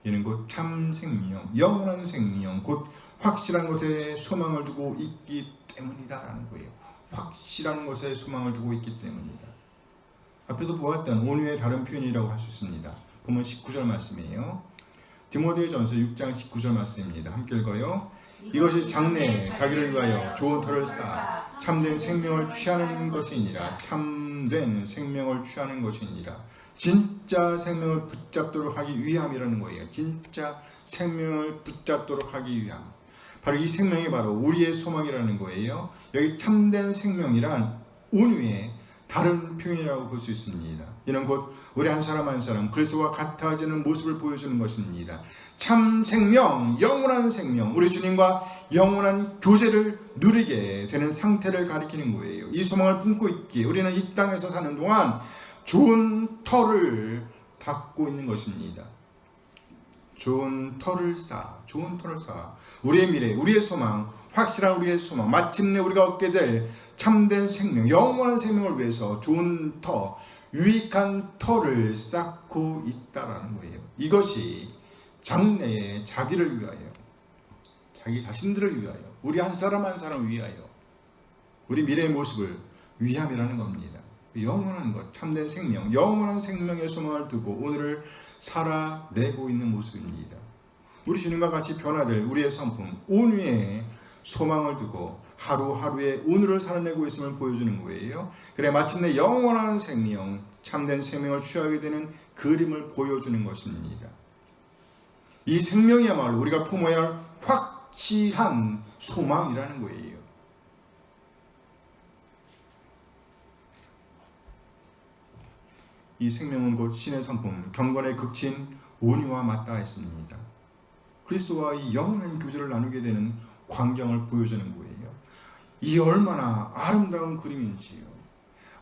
이는 곧 참 생명, 영원한 생명, 곧 확실한 것에 소망을 두고 있기 때문이다라는 거예요. 확실한 것에 소망을 두고 있기 때문이다. 앞에서 보았던 온유의 다른 표현이라고 할 수 있습니다. 보면 19절 말씀이에요. 디모데전서 6장 19절 말씀입니다. 함께 읽어요. 이것이 장래에 자기를 위하여 좋은 터를 쌓아 참된 생명을 취하는 것이니라. 참된 생명을 취하는 것이니라. 진짜 생명을 붙잡도록 하기 위함이라는 거예요. 진짜 생명을 붙잡도록 하기 위함. 바로 이 생명이 바로 우리의 소망이라는 거예요. 여기 참된 생명이란 온유의 다른 표현이라고 볼 수 있습니다. 이는 곧 우리 한 사람 한 사람 그리스도와 같아지는 모습을 보여주는 것입니다. 참 생명, 영원한 생명, 우리 주님과 영원한 교제를 누리게 되는 상태를 가리키는 거예요. 이 소망을 품고 있기에 우리는 이 땅에서 사는 동안 좋은 터를 닦고 있는 것입니다. 좋은 터를 쌓아 우리의 미래, 우리의 소망, 확실한 우리의 소망, 마침내 우리가 얻게 될 참된 생명, 영원한 생명을 위해서 좋은 터, 유익한 터를 쌓고 있다라는 거예요. 이것이 장래에 자기를 위하여, 자기 자신들을 위하여, 우리 한 사람 한 사람을 위하여, 우리 미래의 모습을 위함이라는 겁니다. 영원한 것, 참된 생명, 영원한 생명의 소망을 두고 오늘을 살아내고 있는 모습입니다. 우리 주님과 같이 변화될 우리의 성품, 온유의 소망을 두고 하루하루의 오늘을 살아내고 있음을 보여주는 거예요. 그래 마침내 영원한 생명, 참된 생명을 취하게 되는 그림을 보여주는 것입니다. 이 생명이야말로 우리가 품어야 할 확실한 소망이라는 거예요. 이 생명은 곧 신의 성품, 경건의 극친 온유와 맞닿아 있습니다. 그리스도와의 영원한 교제를 나누게 되는 광경을 보여주는 거예요. 이 얼마나 아름다운 그림인지요.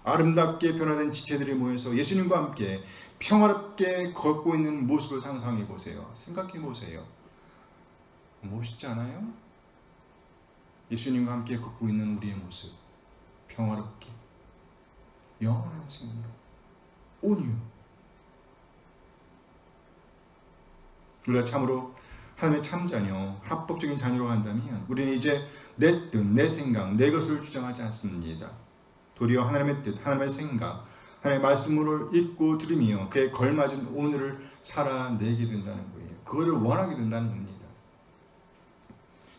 아름답게 변화된 지체들이 모여서 예수님과 함께 평화롭게 걷고 있는 모습을 상상해 보세요. 생각해 보세요. 멋있지 않아요? 예수님과 함께 걷고 있는 우리의 모습, 평화롭게, 영원한 생명, 온유. 우리가 참으로 하나님의 참자녀, 합법적인 자녀로 간다면 우리는 이제 내 뜻, 내 생각, 내 것을 주장하지 않습니다. 도리어 하나님의 뜻, 하나님의 생각, 하나님의 말씀을 읽고 들으며 그에 걸맞은 오늘을 살아내게 된다는 거예요. 그거를 원하게 된다는 겁니다.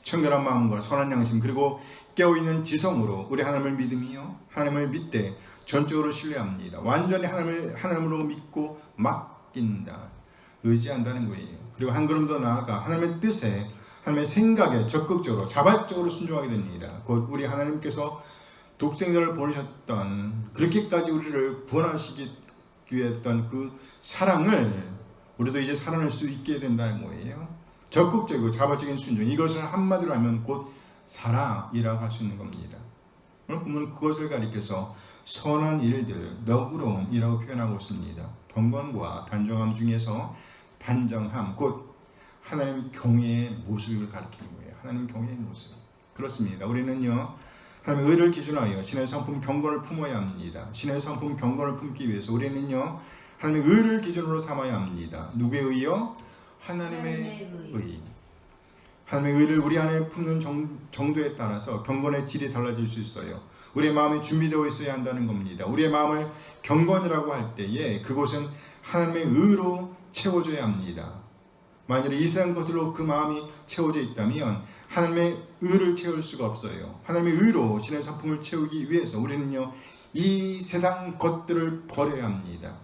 청결한 마음과 선한 양심 그리고 깨어있는 지성으로 우리 하나님을 믿으며 하나님을 믿되 전적으로 신뢰합니다. 완전히 하나님으로 믿고 맡긴다. 의지한다는 거예요. 그리고 한 걸음 더 나아가 하나님의 뜻에 하나님의 생각에 적극적으로 자발적으로 순종하게 됩니다. 곧 우리 하나님께서 독생자를 보내셨던 그렇게까지 우리를 구원하시기 위해 했던 그 사랑을 우리도 이제 살아낼 수 있게 된다는 거예요. 적극적이고 자발적인 순종, 이것을 한마디로 하면 곧 사랑이라고 할 수 있는 겁니다. 오늘 보면 그것을 가리켜서 선한 일들, 너그러움이라고 표현하고 있습니다. 경건과 단정함 중에서 단정함, 곧 하나님 경외의 모습을 가리키는 거예요. 하나님 경외의 모습. 그렇습니다. 우리는요, 하나님의 의를 기준하여 신의 성품 경건을 품어야 합니다. 신의 성품 경건을 품기 위해서 우리는요, 하나님의 의를 기준으로 삼아야 합니다. 누구의 의요? 하나님의 의. 하나님의 의를 우리 안에 품는 정도에 따라서 경건의 질이 달라질 수 있어요. 우리의 마음이 준비되어 있어야 한다는 겁니다. 우리의 마음을 경건이라고 할 때에 그곳은 하나님의 의로 채워져야 합니다. 만약에 이 세상 것들로 그 마음이 채워져 있다면 하나님의 의를 채울 수가 없어요. 하나님의 의로 신의 성품을 채우기 위해서 우리는요, 이 세상 것들을 버려야 합니다.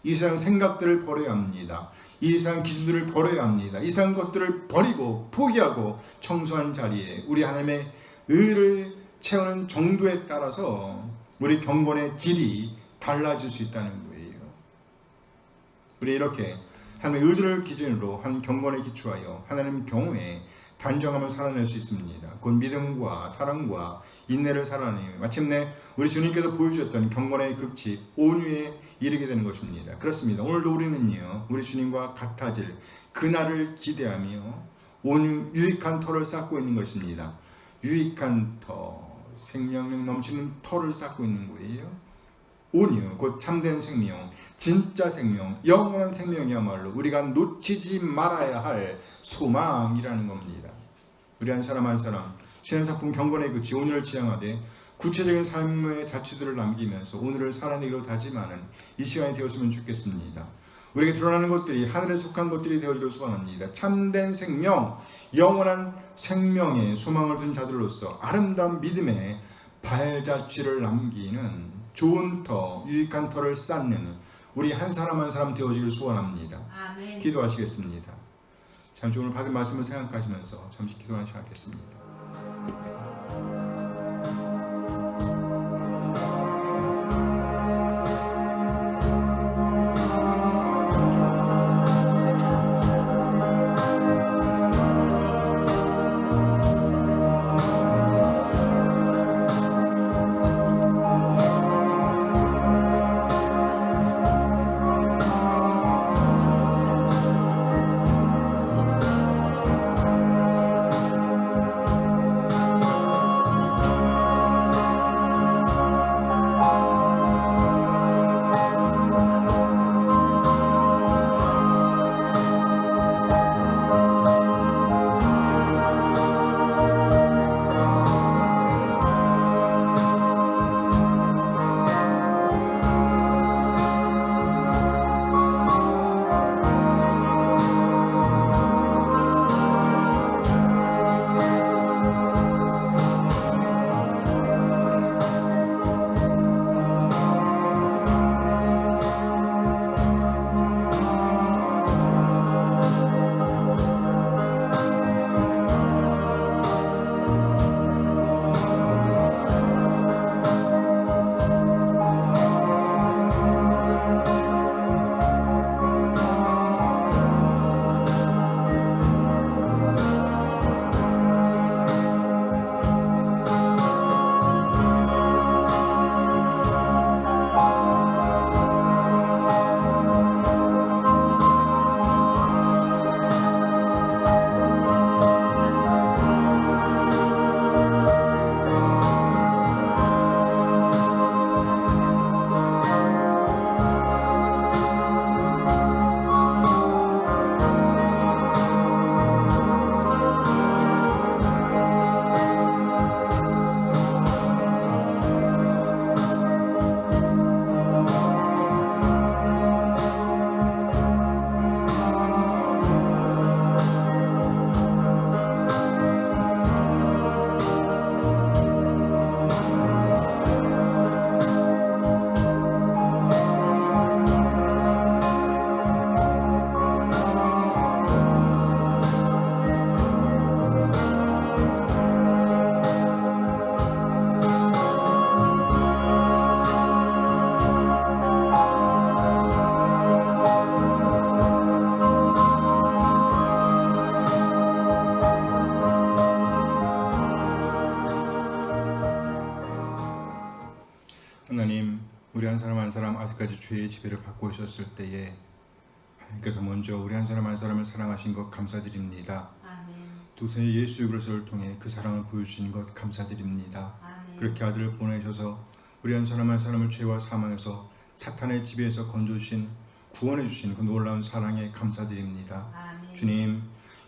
이 세상 생각들을 버려야 합니다. 이 세상 기준들을 버려야 합니다. 이 세상 것들을 버리고 포기하고 청소한 자리에 우리 하나님의 의를 채우는 정도에 따라서 우리 경건의 질이 달라질 수 있다는 거예요. 우리 이렇게 하나님의 의를 기준으로 한 경건에 기초하여 하나님 경외에 단정함을 살아낼 수 있습니다. 곧 믿음과 사랑과 인내를 살아내며 마침내 우리 주님께서 보여주셨던 경건의 극치 온유에 이르게 되는 것입니다. 그렇습니다. 오늘도 우리는요, 우리 주님과 같아질 그날을 기대하며 온유 유익한 터를 쌓고 있는 것입니다. 유익한 터, 생명력 넘치는 터를 쌓고 있는 거예요. 온유, 곧 참된 생명, 진짜 생명, 영원한 생명이야말로 우리가 놓치지 말아야 할 소망이라는 겁니다. 우리 한 사람 한 사람 신의 성품 경건의 그치 오늘을 지향하되 구체적인 삶의 자취들을 남기면서 오늘을 살아내기로 다짐하는 이 시간이 되었으면 좋겠습니다. 우리에게 드러나는 것들이 하늘에 속한 것들이 되어지길 소원합니다. 참된 생명, 영원한 생명의 소망을 둔 자들로서 아름다운 믿음의 발자취를 남기는 좋은 터, 유익한 터를 쌓는 우리 한 사람 한 사람 되어지길 소원합니다. 아멘. 기도하시겠습니다. 잠시 오늘 받은 말씀을 생각하시면서 잠시 기도하시겠습니다. 한 사람 한 사람 아직까지 죄의 지배를 받고 있었을 때에 하나님께서 먼저 우리 한 사람 한 사람을 사랑하신 것 감사드립니다. 아멘. 두세 예수 그리스도를 통해 그 사랑을 보여주신 것 감사드립니다. 아멘. 그렇게 아들을 보내셔서 우리 한 사람 한 사람을 죄와 사망에서 사탄의 지배에서 건져주신 구원해 주신 그 놀라운 사랑에 감사드립니다. 아멘. 주님,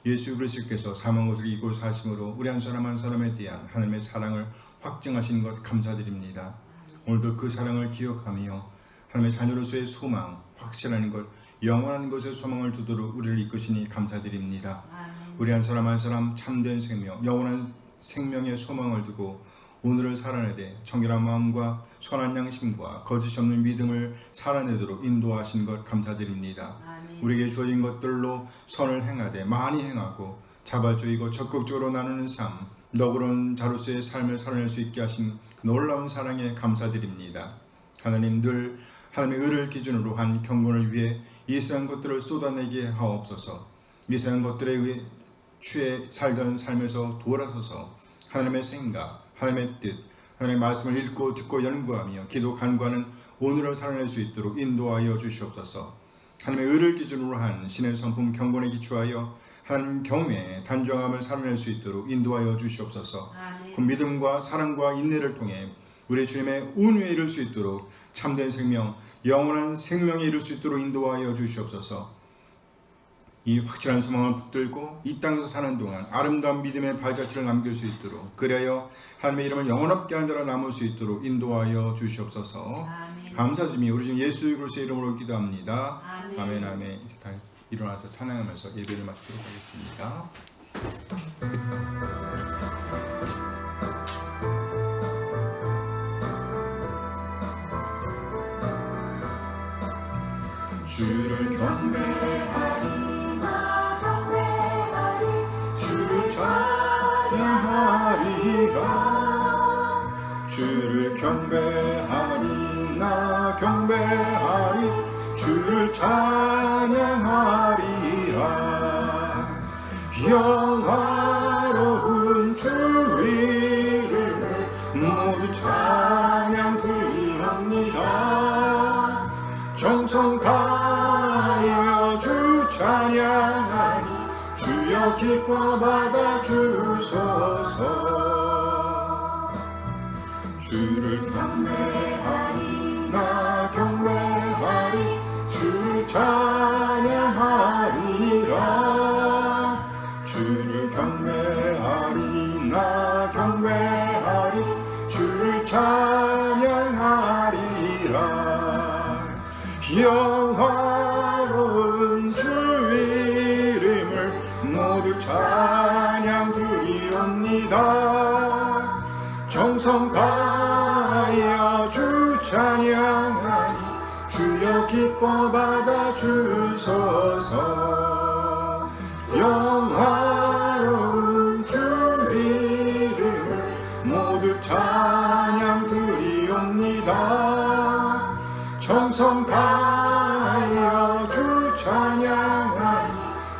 예수 그리스도께서 사망 옷을 입고 사심으로 우리 한 사람 한 사람에 대한 하나님의 사랑을 확증하신 것 감사드립니다. 오늘도 그 사랑을 기억하며 하나님의 자녀로서의 소망, 확실한 것, 영원한 것에 소망을 두도록 우리를 이끄시니 감사드립니다. 아멘. 우리 한 사람 한 사람 참된 생명, 영원한 생명의 소망을 두고 오늘을 살아내되 정결한 마음과 선한 양심과 거짓 없는 믿음을 살아내도록 인도하신 것 감사드립니다. 아멘. 우리에게 주어진 것들로 선을 행하되 많이 행하고 자발적이고 적극적으로 나누는 삶, 너그러운 자로서의 삶을 살아낼 수 있게 하신 그 놀라운 사랑에 감사드립니다. 하나님, 늘 하나님의 의를 기준으로 한 경건을 위해 이 세상 것들을 쏟아내게 하옵소서. 이 세상 것들에 의해 취해 살던 삶에서 돌아서서 하나님의 생각, 하나님의 뜻, 하나님의 말씀을 읽고 듣고 연구하며 기도 간구하는 오늘을 살아낼 수 있도록 인도하여 주시옵소서. 하나님의 의를 기준으로 한 신의 성품 경건에 기초하여 하나님 경외 단정함을 살아낼 수 있도록 인도하여 주시옵소서. 아멘. 그 믿음과 사랑과 인내를 통해 우리 주님의 운위에 이를 수 있도록 참된 생명, 영원한 생명에 이를 수 있도록 인도하여 주시옵소서. 이 확실한 소망을 붙들고 이 땅에서 사는 동안 아름다운 믿음의 발자취를 남길 수 있도록, 그리하여 하나님의 이름을 영원롭게 한 자로 남을 수 있도록 인도하여 주시옵소서. 아멘. 감사드리며 우리 주님 예수 그리스도의 이름으로 기도합니다. 아멘. 아멘. 아멘. 이제 다 일어나서 찬양하면서 예배를 마치도록 하겠습니다. 주를 경배하리, 나 경배하리, 주를 찬양하리라. 주를 경배하리, 나 경배하리, 주를 찬양하리라. 영화로운 주 이름을 모두 찬양 드리옵니다. 정성 다하여 주 찬양하니 주여 기뻐 받아 주소서. 주를 경배하리, 나 경배하리, 주를 찬양하리라. 주를 경배하리, 나 경배하리, 주를 찬양하리라. 영화로운 주 이름을 모두 찬양 드리옵니다. 정성 다하여 주 찬양하니 주여 기뻐 받아 주소서. 영화로운 주 이름을 모두 찬양 드리옵니다. 정성 다하여 주 찬양하니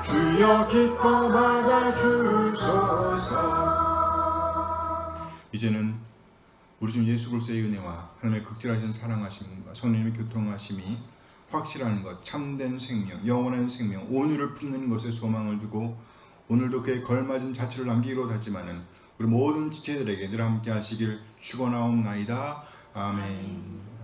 주여 기뻐 받아 주소서. 이제는 우리 주 예수 그리스도의 은혜와 하나님의 극진하신 사랑하심과 성령님의 교통하심이 확실한 것, 참된 생명, 영원한 생명, 온유를 품는 것에 소망을 두고 오늘도 그에 걸맞은 자취를 남기기로 하지만은 우리 모든 지체들에게 늘 함께 하시길 축원하옵나이다. 아멘.